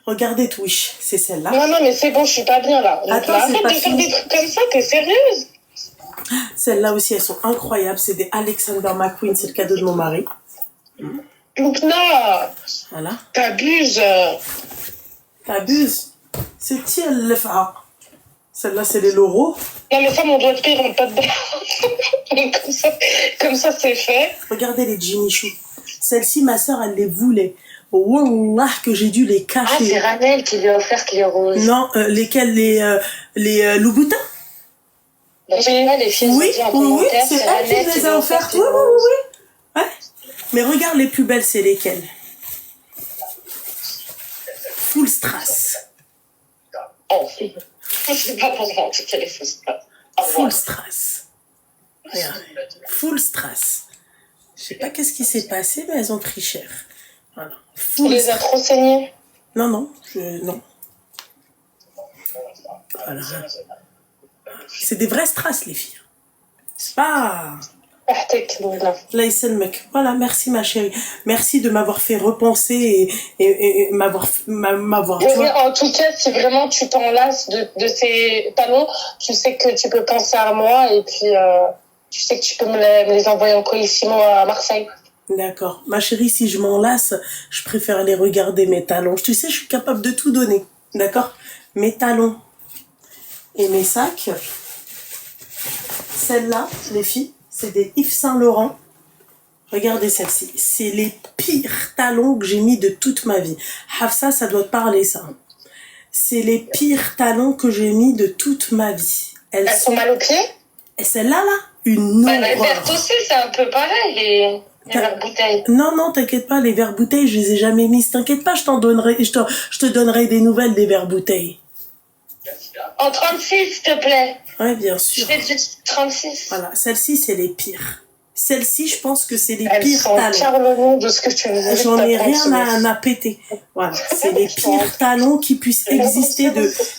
[SPEAKER 1] Regardez Twitch, c'est celle-là.
[SPEAKER 4] Non, mais c'est bon, je suis pas bien, là.
[SPEAKER 1] Attends,
[SPEAKER 4] Arrête
[SPEAKER 1] c'est pas
[SPEAKER 4] de faire
[SPEAKER 1] fini.
[SPEAKER 4] des trucs comme ça, t'es sérieuse?
[SPEAKER 1] Celles-là aussi, elles sont incroyables. C'est des Alexander McQueen, c'est le cadeau de mon mari.
[SPEAKER 4] Lubna,
[SPEAKER 1] Voilà.
[SPEAKER 4] t'abuses.
[SPEAKER 1] T'abuses. C'est tiens le phare. Celle-là, c'est les Loro.
[SPEAKER 4] Non, mais ça, mon doigt de pied rentre pas dedans. comme ça, c'est fait.
[SPEAKER 1] Regardez les Jimmy Choo. Celle-ci, ma soeur, elle les voulait. Wallah, que j'ai dû les
[SPEAKER 3] Ah, c'est
[SPEAKER 1] cacher.
[SPEAKER 3] Ranel qui lui a offert les roses.
[SPEAKER 1] Non, lesquels? Les Louboutins?
[SPEAKER 4] Donc, là, les filles
[SPEAKER 1] Oui,
[SPEAKER 4] ont dit en
[SPEAKER 1] oui, oui,
[SPEAKER 4] commentaire,
[SPEAKER 1] c'est elle
[SPEAKER 4] Annette
[SPEAKER 1] qui les
[SPEAKER 4] lui
[SPEAKER 1] a
[SPEAKER 4] a
[SPEAKER 1] offertes.
[SPEAKER 4] offert
[SPEAKER 1] Oui, oui, oui, oui. Ouais. Mais regarde, les plus belles, c'est lesquelles? Full Strass.
[SPEAKER 4] Oh, c'est pas pour moi, en tout cas, les fausses pas. Au
[SPEAKER 1] Full
[SPEAKER 4] revoir.
[SPEAKER 1] Strass. Regarde. Full Strass. Je sais pas qu'est-ce qui s'est passé, mais elles ont pris cher. Voilà.
[SPEAKER 4] Tu
[SPEAKER 1] Full
[SPEAKER 4] les as
[SPEAKER 1] Strass.
[SPEAKER 4] trop saignées.
[SPEAKER 1] Non, non, non. Voilà. C'est des vrais strass, les filles. C'est pas...
[SPEAKER 4] احتك بالله.
[SPEAKER 1] Là, il mec. Voilà, merci ma chérie. Merci de m'avoir fait repenser et m'avoir, tu
[SPEAKER 4] Mais
[SPEAKER 1] vois.
[SPEAKER 4] en tout cas, si vraiment tu t'enlaces de ces talons, tu sais que tu peux penser à moi et puis tu sais que tu peux me les envoyer en colissimo à Marseille.
[SPEAKER 1] D'accord. Ma chérie, si je m'en lasse, je préfère aller regarder mes talons. Tu sais, je suis capable de tout donner. D'accord? Mes talons et mes sacs. Celles-là, les filles, c'est des Yves Saint Laurent. Regardez celle-ci. C'est les pires talons que j'ai mis de toute ma vie. Hafsa, ça doit te parler, ça. C'est les pires talons que j'ai mis de toute ma vie.
[SPEAKER 4] Elles sont mal aux pieds?
[SPEAKER 1] Et celle-là, là, une
[SPEAKER 4] Bah, les vertes
[SPEAKER 1] horreur.
[SPEAKER 4] aussi, c'est un peu pareil, les verres bouteilles.
[SPEAKER 1] Non, non, t'inquiète pas, les verres bouteilles, je les ai jamais mis. T'inquiète pas, je te donnerai des nouvelles des verres bouteilles.
[SPEAKER 4] En 36, s'il te plaît.
[SPEAKER 1] Oui, bien
[SPEAKER 4] Je
[SPEAKER 1] sûr.
[SPEAKER 4] fais du 36.
[SPEAKER 1] Voilà, celle-ci, c'est les pires. Celle-ci, je pense que c'est les
[SPEAKER 4] Elles
[SPEAKER 1] pires
[SPEAKER 4] sont
[SPEAKER 1] talons.
[SPEAKER 4] carrément de ce que tu veux dire.
[SPEAKER 1] J'en ai rien à péter. Voilà, c'est les pires talons qui puissent exister.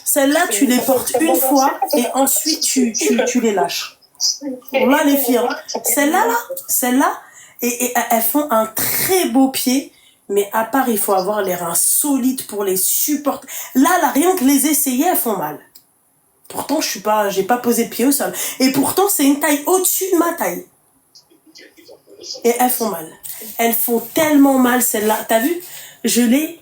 [SPEAKER 1] Celles-là, tu les portes une fois et ensuite tu les lâches. Bon, là, les filles, hein. Celles-là, et elles font un très beau pied, mais à part, il faut avoir les reins solides pour les supporter. Là, rien que les essayer, elles font mal. Pourtant, j'ai pas posé le pied au sol. Et pourtant, c'est une taille au-dessus de ma taille. Et elles font mal. Elles font tellement mal, celles-là. T'as vu? Je l'ai...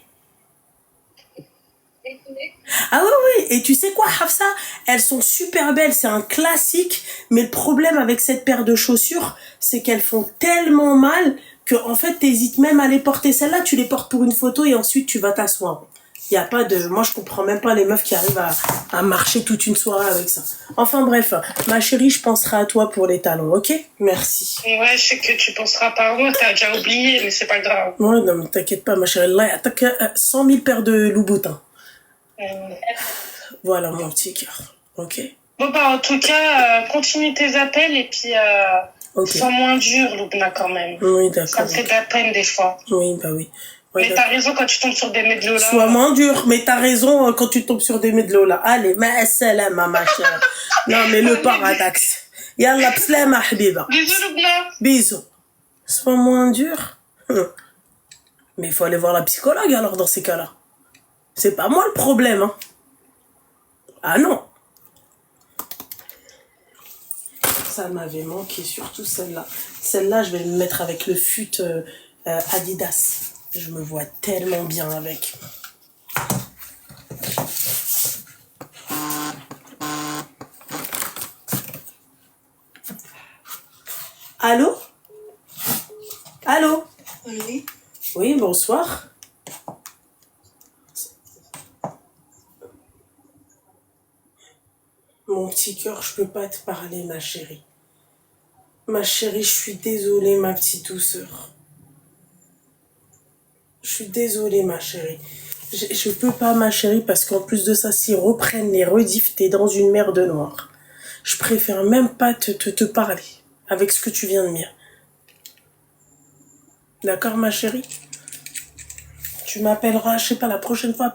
[SPEAKER 1] Ah oui, oui. Et tu sais quoi, Hafsa? Elles sont super belles. C'est un classique. Mais le problème avec cette paire de chaussures, c'est qu'elles font tellement mal que, en fait, t'hésites même à les porter. Celles-là, tu les portes pour une photo et ensuite tu vas t'asseoir. Il y a pas de... Moi, je comprends même pas les meufs qui arrivent à marcher toute une soirée avec ça. Enfin, bref. Ma chérie, je penserai à toi pour les talons, ok? Merci.
[SPEAKER 4] Ouais, je sais que tu penseras pas à moi, t'as déjà oublié, mais c'est pas grave.
[SPEAKER 1] Ouais, non, mais t'inquiète pas, ma chérie. Là, t'as que 100 000 paires de loups-boutins. Voilà, mon petit cœur. Ok?
[SPEAKER 4] Bon, bah, en tout cas, continue tes appels et puis
[SPEAKER 1] Ok.
[SPEAKER 4] sois moins dur, Loubna, quand même.
[SPEAKER 1] Oui,
[SPEAKER 4] Ça
[SPEAKER 1] d'accord.
[SPEAKER 4] me fait de la peine des fois.
[SPEAKER 1] Oui, bah oui. Ouais,
[SPEAKER 4] Mais t'as raison quand tu tombes sur des médlos là.
[SPEAKER 1] Sois moins dur, mais t'as raison quand tu tombes sur des médlos là. Allez, ma salama, ma chère. Non, mais le paradoxe. Yallah, bslama, habiba.
[SPEAKER 4] Bisous, Loubna.
[SPEAKER 1] Bisous. Sois moins dur. Mais il faut aller voir la psychologue alors dans ces cas-là. C'est pas moi le problème, hein. Ah non. Ça m'avait manqué, surtout celle-là. Celle-là, je vais me mettre avec le fut Adidas. Je me vois tellement bien avec. Allô? Allô?
[SPEAKER 5] Oui.
[SPEAKER 1] Oui, bonsoir. Mon petit cœur, je peux pas te parler, ma chérie. Ma chérie, je suis désolée, ma petite douceur. Je suis désolée, ma chérie. Je peux pas, ma chérie, parce qu'en plus de ça, s'ils reprennent les rediffs, t'es dans une mer de noir. Je préfère même pas te parler avec ce que tu viens de me dire. D'accord, ma chérie? Tu m'appelleras, je sais pas, la prochaine fois,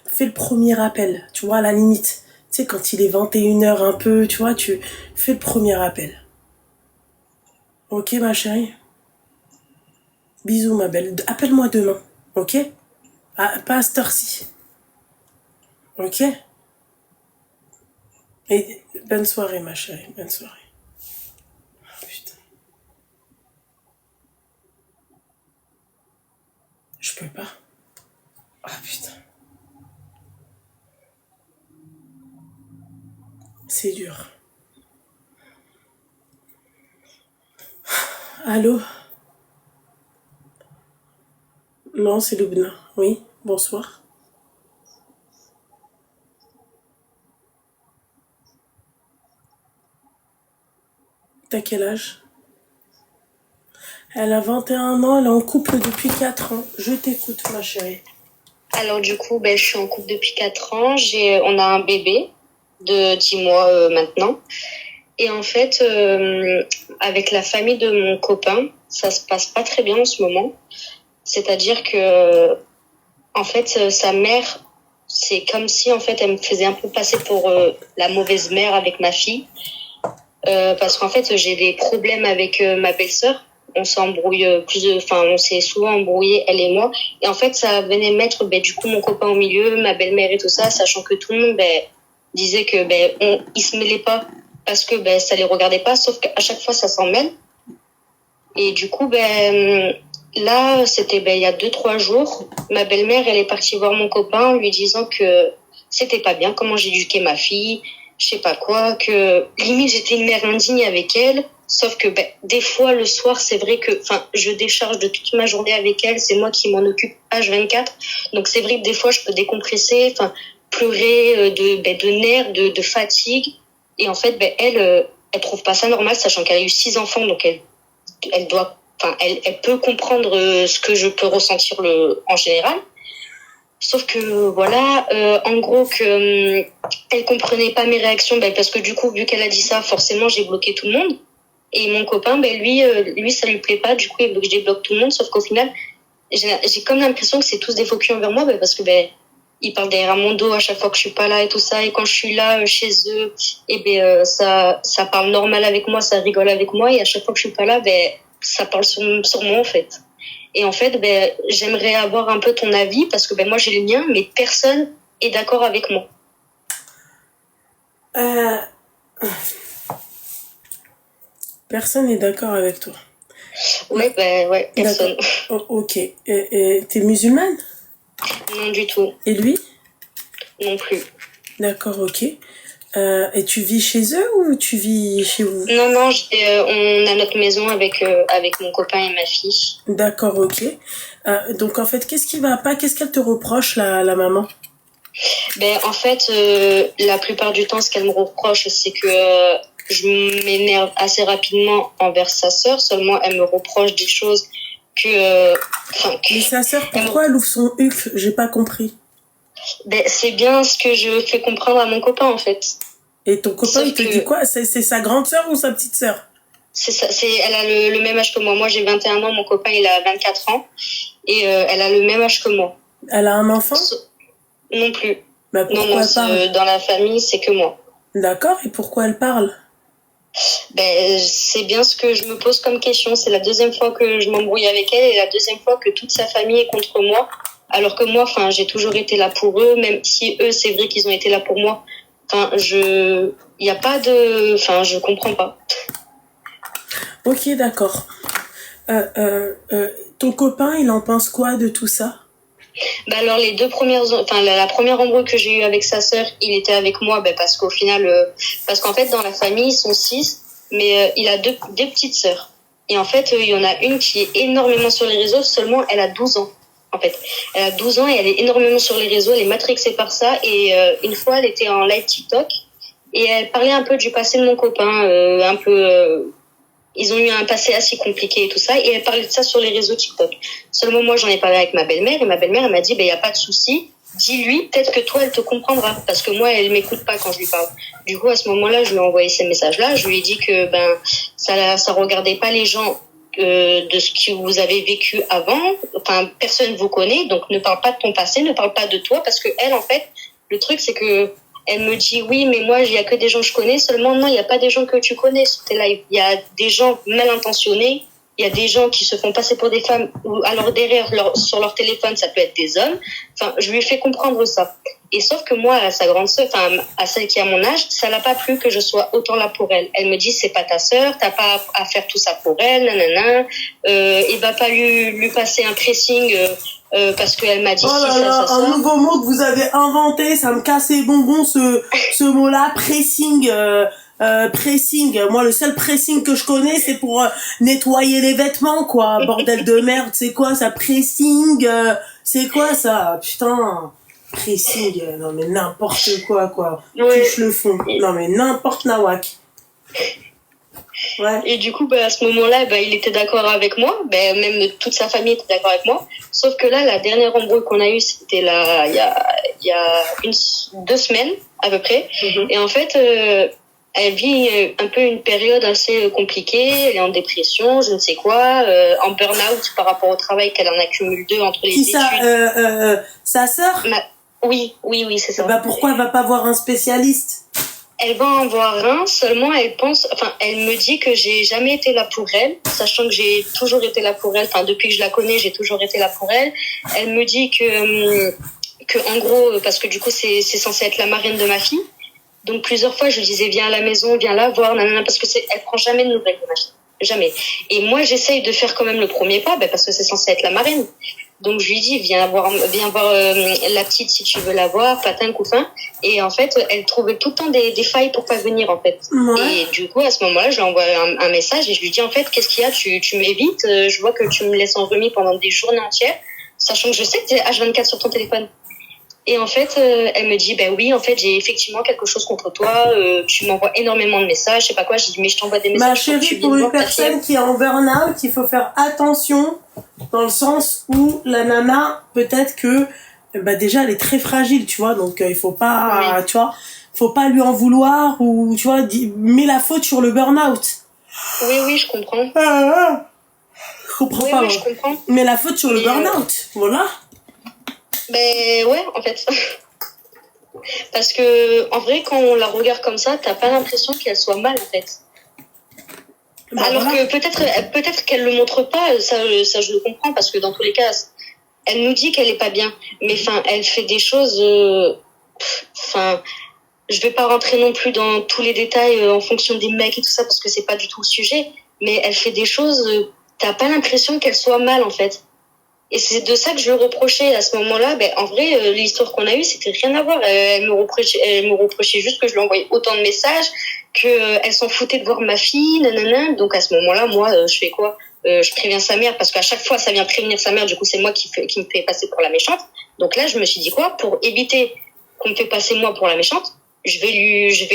[SPEAKER 1] fais le premier appel, tu vois, à la limite. Tu sais, quand il est 21h un peu, tu vois, tu fais le premier appel. Ok, ma chérie? Bisous, ma belle. Appelle-moi demain, ok? Ah, pas à cette heure-ci. Ok? Et bonne soirée, ma chérie, bonne soirée. Oh, putain. Je peux pas. Ah, putain. C'est dur. Allô? Non, c'est Loubna. Oui, bonsoir. T'as quel âge? Elle a 21 ans, elle est en couple depuis 4 ans. Je t'écoute, ma chérie.
[SPEAKER 2] Alors du coup, je suis en couple depuis 4 ans. On a un bébé de 10 mois maintenant. Et en fait, avec la famille de mon copain, ça se passe pas très bien en ce moment. C'est-à-dire que, en fait, sa mère, c'est comme si en fait elle me faisait un peu passer pour la mauvaise mère avec ma fille. Parce qu'en fait, j'ai des problèmes avec ma belle-sœur. On s'embrouille on s'est souvent embrouillé, elle et moi. Et en fait, ça venait mettre, du coup, mon copain au milieu, ma belle-mère et tout ça, sachant que tout le monde, disait que, ils se mêlaient pas parce que, ça les regardait pas, sauf qu'à chaque fois, ça s'en mêle. Et du coup, là, c'était, il y a 2-3 jours, ma belle-mère, elle est partie voir mon copain en lui disant que c'était pas bien, comment j'éduquais ma fille, je sais pas quoi, que limite j'étais une mère indigne avec elle, sauf que des fois le soir c'est vrai que je décharge de toute ma journée avec elle, c'est moi qui m'en occupe H24, donc c'est vrai que des fois je peux décompresser, pleurer de nerfs, de fatigue, et en fait elle trouve pas ça normal, sachant qu'elle a eu 6 enfants, donc elle doit, elle peut comprendre ce que je peux ressentir en général. Sauf que voilà, en gros que elle comprenait pas mes réactions, parce que du coup vu qu'elle a dit ça, forcément j'ai bloqué tout le monde. Et mon copain, lui ça lui plaît pas, du coup il veut que je débloque tout le monde. Sauf qu'au final, j'ai comme l'impression que c'est tous des faux culs envers moi, parce que ils parlent derrière mon dos à chaque fois que je suis pas là et tout ça. Et quand je suis là chez eux, ça parle normal avec moi, ça rigole avec moi. Et à chaque fois que je suis pas là, ça parle sur moi en fait. Et en fait, j'aimerais avoir un peu ton avis parce que moi j'ai le mien, mais personne est d'accord avec moi.
[SPEAKER 1] Personne n'est d'accord avec toi.
[SPEAKER 2] Ouais, ouais, personne.
[SPEAKER 1] Oh, ok. Et t'es musulmane?
[SPEAKER 2] Non, du tout.
[SPEAKER 1] Et lui?
[SPEAKER 2] Non plus.
[SPEAKER 1] D'accord, ok. Et tu vis chez eux ou tu vis chez vous?
[SPEAKER 2] Non, on a notre maison avec mon copain et ma fille.
[SPEAKER 1] D'accord, ok. Donc en fait, qu'est-ce qui va pas? Qu'est-ce qu'elle te reproche, la maman?
[SPEAKER 2] En fait, la plupart du temps, ce qu'elle me reproche, c'est que je m'énerve assez rapidement envers sa sœur. Seulement, elle me reproche des choses que...
[SPEAKER 1] Mais sa sœur, pourquoi elle ouvre son huc? J'ai pas compris.
[SPEAKER 2] C'est bien ce que je fais comprendre à mon copain, en fait.
[SPEAKER 1] Et ton copain, il te dit quoi? C'est sa grande sœur ou sa petite sœur?
[SPEAKER 2] C'est ça, elle a le même âge que moi. Moi, j'ai 21 ans, mon copain, il a 24 ans. Et elle a le même âge que moi.
[SPEAKER 1] Elle a un enfant?
[SPEAKER 2] Non plus.
[SPEAKER 1] Pourquoi
[SPEAKER 2] non,
[SPEAKER 1] elle parle?
[SPEAKER 2] dans la famille, c'est que moi.
[SPEAKER 1] D'accord, et pourquoi elle parle?
[SPEAKER 2] C'est bien ce que je me pose comme question. C'est la 2e fois que je m'embrouille avec elle et la 2e fois que toute sa famille est contre moi. Alors que moi, j'ai toujours été là pour eux, même si eux, c'est vrai qu'ils ont été là pour moi. Il y a pas de, je comprends pas.
[SPEAKER 1] Ok, d'accord. Ton copain, il en pense quoi de tout ça?
[SPEAKER 2] Alors les 2 premières, la première embrouille que j'ai eue avec sa sœur, il était avec moi, parce qu'au final, parce qu'en fait dans la famille ils sont 6, mais il a deux petites sœurs. Et en fait il y en a une qui est énormément sur les réseaux, seulement elle a 12 ans. En fait, elle a 12 ans et elle est énormément sur les réseaux, elle est matrixée par ça. Et une fois elle était en live TikTok et elle parlait un peu du passé de mon copain, un peu. Ils ont eu un passé assez compliqué et tout ça, et elle parlait de ça sur les réseaux TikTok. Seulement, moi, j'en ai parlé avec ma belle-mère, et ma belle-mère, elle m'a dit, y a pas de souci, dis-lui, peut-être que toi, elle te comprendra, parce que moi, elle m'écoute pas quand je lui parle. Du coup, à ce moment-là, je lui ai envoyé ces messages-là, je lui ai dit que, ça regardait pas les gens, de ce que vous avez vécu avant, personne vous connaît, donc ne parle pas de ton passé, ne parle pas de toi, parce que elle, en fait, le truc, c'est que, elle me dit oui, mais moi il y a que des gens que je connais. Seulement non, il y a pas des gens que tu connais sur tes lives. Il y a des gens mal intentionnés, il y a des gens qui se font passer pour des femmes ou alors derrière sur leur téléphone ça peut être des hommes. Je lui ai fait comprendre ça. Et sauf que moi à sa grande sœur, à celle qui a mon âge, ça l'a pas plu que je sois autant là pour elle. Elle me dit c'est pas ta sœur, t'as pas à faire tout ça pour elle, nanana. Il va pas lui passer un pressing. Parce qu'elle m'a dit
[SPEAKER 1] un nouveau mot que vous avez inventé, ça me casse les bonbons ce mot-là, pressing. Pressing. Moi, le seul pressing que je connais, c'est pour nettoyer les vêtements, quoi. Bordel de merde, c'est quoi ça, pressing? C'est quoi ça? Putain, pressing. Non mais n'importe quoi.
[SPEAKER 2] Ouais.
[SPEAKER 1] Touche le fond. Non mais n'importe nawak. Ouais.
[SPEAKER 5] Et du coup, bah, à ce moment-là, bah, il était d'accord avec moi. Bah, même toute sa famille était d'accord avec moi. Sauf que là, la dernière embrouille qu'on a eue, c'était là, il y a 2 semaines, à peu près. Et en fait, elle vit un peu une période assez compliquée. Elle est en dépression, je ne sais quoi, en burn-out par rapport au travail qu'elle en accumule 2 entre les
[SPEAKER 1] Qui
[SPEAKER 5] études.
[SPEAKER 1] ça, sa sœur?
[SPEAKER 5] Oui, c'est ça.
[SPEAKER 1] Bah pourquoi elle va pas voir un spécialiste?
[SPEAKER 5] Elle va en voir un, seulement elle me dit que j'ai jamais été là pour elle, sachant que j'ai toujours été là pour elle, enfin depuis que je la connais, j'ai toujours été là pour elle. Elle me dit que en gros, parce que du coup c'est censé être la marraine de ma fille, donc plusieurs fois je lui disais viens à la maison, viens la voir, nanana, parce que elle prend jamais de nouvelles de ma fille, jamais. Et moi j'essaye de faire quand même le premier pas, parce que c'est censé être la marraine. Donc je lui dis viens voir la petite si tu veux la voir, patin couffin. Et en fait elle trouvait tout le temps des failles pour pas venir en fait.
[SPEAKER 1] Ouais.
[SPEAKER 5] Et du coup à ce moment-là je lui envoie un message et je lui dis en fait qu'est-ce qu'il y a, tu m'évites, je vois que tu me laisses en remis pendant des journées entières, sachant que je sais que tu es H24 sur ton téléphone. Et en fait elle me dit ben oui en fait j'ai effectivement quelque chose contre toi, tu m'envoies énormément de messages, je sais pas quoi. Je dis mais je t'envoie des messages.
[SPEAKER 1] Ma chérie, pour une personne qui est en burn-out, il faut faire attention dans le sens où la nana, peut-être que bah déjà elle est très fragile, tu vois, donc il faut pas, tu vois, faut pas lui en vouloir ou tu vois, mets la faute sur le burn-out.
[SPEAKER 5] Oui, je comprends.
[SPEAKER 1] Je comprends pas.
[SPEAKER 5] Oui, je comprends.
[SPEAKER 1] Mais la faute sur le burn-out, voilà.
[SPEAKER 5] Ben ouais, en fait. Parce que en vrai, quand on la regarde comme ça, t'as pas l'impression qu'elle soit mal en fait.
[SPEAKER 1] Bah,
[SPEAKER 5] alors
[SPEAKER 1] voilà.
[SPEAKER 5] que peut-être qu'elle le montre pas, ça je le comprends, parce que dans tous les cas elle nous dit qu'elle est pas bien, mais enfin elle fait des choses, je vais pas rentrer non plus dans tous les détails en fonction des mecs et tout ça parce que c'est pas du tout le sujet, mais elle fait des choses, t'as pas l'impression qu'elle soit mal en fait. Et c'est de ça que je lui reprochais à ce moment-là. Ben, en vrai, l'histoire qu'on a eue, c'était rien à voir. Elle me reprochait juste que je lui envoyais autant de messages, qu'elle s'en foutait de voir ma fille, nanana. Donc à ce moment-là, moi, je fais quoi? Je préviens sa mère parce qu'à chaque fois, ça vient prévenir sa mère. Du coup, c'est moi qui me fait passer pour la méchante. Donc là, je me suis dit quoi? Pour éviter qu'on me fait passer moi pour la méchante, je vais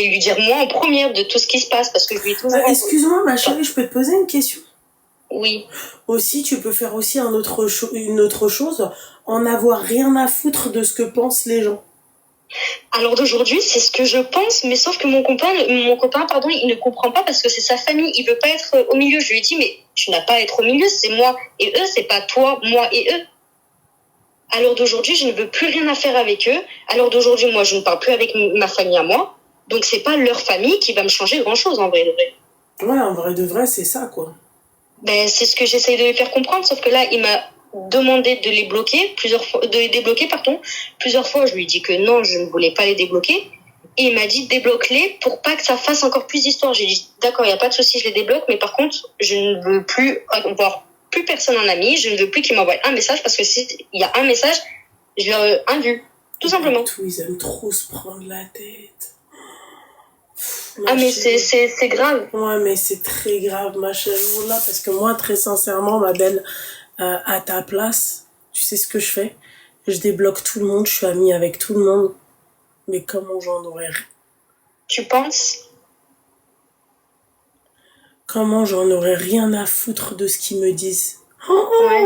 [SPEAKER 5] lui dire moi en première de tout ce qui se passe parce que je lui ai toujours...
[SPEAKER 1] Excuse-moi, ma chérie, je peux te poser une question?
[SPEAKER 5] Oui.
[SPEAKER 1] Aussi, tu peux faire aussi une autre chose, en avoir rien à foutre de ce que pensent les gens.
[SPEAKER 5] Alors d'aujourd'hui, c'est ce que je pense, mais sauf que mon copain, il ne comprend pas parce que c'est sa famille, il veut pas être au milieu. Je lui ai dit, mais tu n'as pas à être au milieu, c'est moi et eux, c'est pas toi, moi et eux. À l'heure d'aujourd'hui, je ne veux plus rien à faire avec eux. À l'heure d'aujourd'hui, moi, je ne parle plus avec ma famille à moi. Donc c'est pas leur famille qui va me changer grand-chose en vrai de vrai.
[SPEAKER 1] Ouais, en vrai de vrai, c'est ça, quoi.
[SPEAKER 5] Ben, c'est ce que j'essaye de lui faire comprendre, sauf que là, il m'a demandé de les bloquer de les débloquer, pardon. Plusieurs fois, je lui ai dit que non, je ne voulais pas les débloquer. Et il m'a dit débloque-les pour pas que ça fasse encore plus d'histoire. J'ai dit d'accord, il y a pas de souci, je les débloque, mais par contre, je ne veux plus voir plus personne en ami. Je ne veux plus qu'il m'envoie un message parce que s'il y a un message, je vais un vu, tout simplement.
[SPEAKER 1] Ils aiment trop se prendre la tête.
[SPEAKER 5] Mais c'est grave.
[SPEAKER 1] Ouais, mais c'est très grave, ma chérie, là, parce que moi, très sincèrement, ma belle, à ta place, tu sais ce que je fais? Je débloque tout le monde, je suis amie avec tout le monde. Mais comment j'en aurais...
[SPEAKER 5] Tu penses?
[SPEAKER 1] Comment j'en aurais rien à foutre de ce qu'ils me disent?
[SPEAKER 5] Ouais.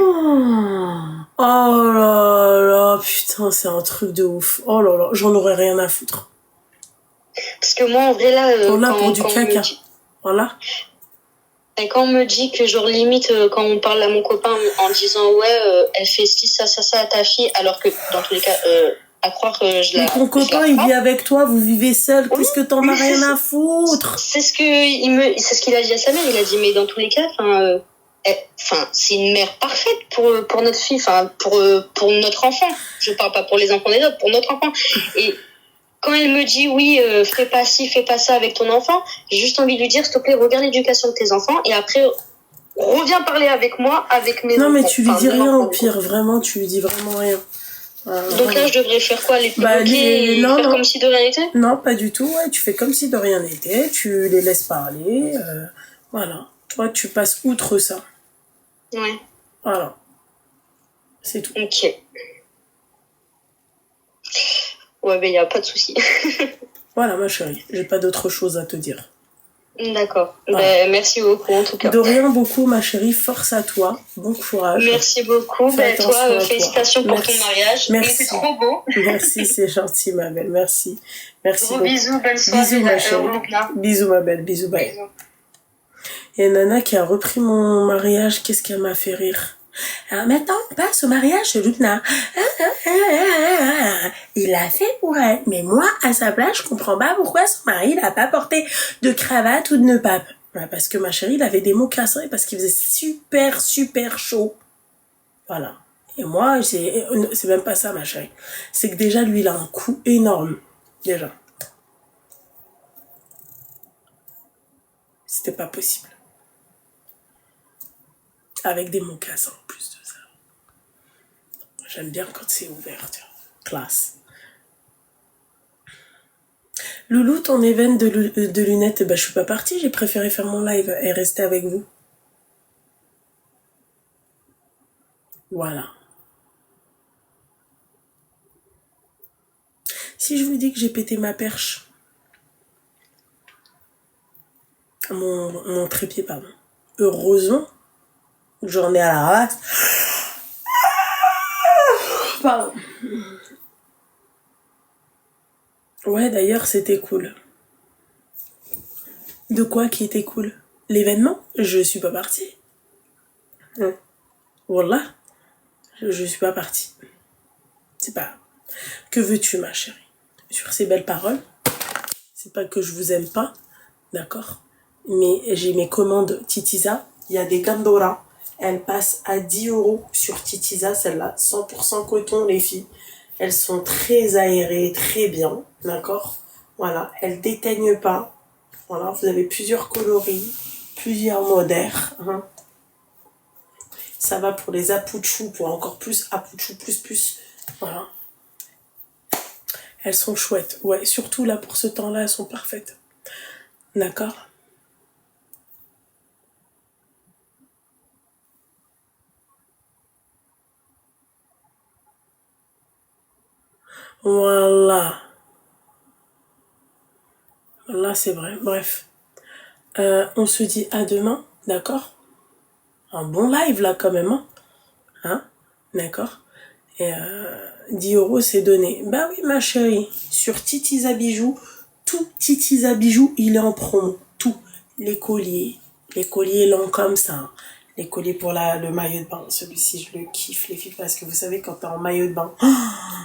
[SPEAKER 1] Oh là là, putain, c'est un truc de ouf. Oh là là, j'en aurais rien à foutre.
[SPEAKER 5] Parce que moi, en vrai, là,
[SPEAKER 1] pour du caca. Voilà.
[SPEAKER 5] Et quand on me dit que, genre, limite, quand on parle à mon copain en disant, ouais, elle fait ci, ça à ta fille, alors que, dans tous les cas, à croire que je la...
[SPEAKER 1] Mais ton copain, il vit avec toi, vous vivez seul, oui, qu'est-ce que t'en as rien à foutre?
[SPEAKER 5] C'est ce qu'il a dit à sa mère, il a dit, mais dans tous les cas, c'est une mère parfaite pour notre fille, pour notre enfant. Je parle pas pour les enfants des autres, pour notre enfant. Et quand elle me dit oui, fais pas ci, fais pas ça avec ton enfant, j'ai juste envie de lui dire s'il te plaît, regarde l'éducation de tes enfants et après reviens parler avec moi, avec mes enfants.
[SPEAKER 1] Non mais tu lui dis rien au pire, vraiment, tu lui dis vraiment rien.
[SPEAKER 5] Donc là, je devrais faire quoi? Les bloquer et faire comme si de rien n'était?
[SPEAKER 1] Non, pas du tout, ouais, tu fais comme si de rien n'était, tu les laisses parler, voilà. Toi, tu passes outre ça.
[SPEAKER 5] Ouais.
[SPEAKER 1] Voilà. C'est tout.
[SPEAKER 5] Ok. Ouais, mais il n'y a pas de souci.
[SPEAKER 1] Voilà, ma chérie, j'ai pas d'autre chose à te dire.
[SPEAKER 5] D'accord.
[SPEAKER 1] Ah.
[SPEAKER 5] Merci beaucoup en tout cas.
[SPEAKER 1] De rien beaucoup, ma chérie. Force à toi. Bon courage.
[SPEAKER 5] Merci beaucoup.
[SPEAKER 1] Fais attention à
[SPEAKER 5] Toi,
[SPEAKER 1] toi.
[SPEAKER 5] félicitations pour
[SPEAKER 1] Merci.
[SPEAKER 5] ton mariage.
[SPEAKER 1] Merci.
[SPEAKER 5] Et c'est trop beau.
[SPEAKER 1] Merci, c'est gentil, ma belle. Merci. Merci
[SPEAKER 5] Gros
[SPEAKER 1] beaucoup.
[SPEAKER 5] bisous, bonne soirée.
[SPEAKER 1] Bisous, ma chérie. Bisous, ma belle. Bisous, bye. Il y a Nana qui a repris mon mariage. Qu'est-ce qu'elle m'a fait rire. Alors maintenant, on passe au mariage de Lupna. Il l'a fait pour elle. Mais moi, à sa place, je comprends pas pourquoi son mari n'a pas porté de cravate ou de nœud pape. Parce que ma chérie, il avait des mocassins et parce qu'il faisait super, super chaud. Voilà. Et moi, c'est même pas ça, ma chérie. C'est que déjà, lui, il a un coup énorme. Déjà. C'était pas possible. Avec des mocassins en plus de ça. J'aime bien quand c'est ouvert, tu vois. Classe. Loulou, ton événement de lunettes, je suis pas partie. J'ai préféré faire mon live et rester avec vous. Voilà. Si je vous dis que j'ai pété ma perche, mon trépied, pardon. Heureusement, j'en ai à la race. Pardon. Ouais, d'ailleurs, c'était cool. De quoi qui était cool? L'événement? Je suis pas partie. Voilà. Je suis pas partie. C'est pas... Que veux-tu, ma chérie? Sur ces belles paroles, c'est pas que je vous aime pas, d'accord? Mais j'ai mes commandes Titiza. Il y a des Gandora. Elles passent à 10 € sur Titiza, celle-là. 100% coton, les filles. Elles sont très aérées, très bien, d'accord? Voilà, elles déteignent pas. Voilà, vous avez plusieurs coloris, plusieurs modèles. Hein. Ça va pour les apouchous, pour encore plus apouchou plus. Voilà. Elles sont chouettes. Ouais, surtout là, pour ce temps-là, elles sont parfaites. D'accord? Voilà. Là, c'est vrai. Bref. On se dit à demain, d'accord? Un bon live, là, quand même, hein? D'accord? Et 10 € c'est donné. Bah oui, ma chérie. Sur Titiza Bijoux, tout Titiza Bijoux, il est en promo. Tout. Les colliers longs comme ça. Les colliers pour le maillot de bain. Celui-ci, je le kiffe, les filles, parce que vous savez, quand t'es en maillot de bain,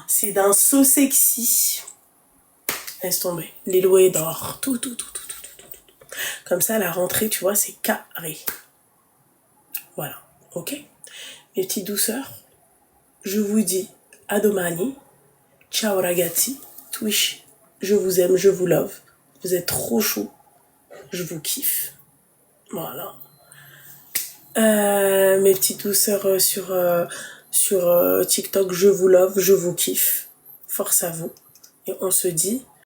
[SPEAKER 1] c'est d'un so sexy. Laisse tomber. Les louets d'or. Tout. Comme ça, à la rentrée, tu vois, c'est carré. Voilà. Ok? Mes petites douceurs, je vous dis à domani. Ciao ragazzi. Twitch. Je vous aime, je vous love. Vous êtes trop chou. Je vous kiffe. Voilà. Mes petites douceurs sur TikTok, je vous love, je vous kiffe. Force à vous. Et on se dit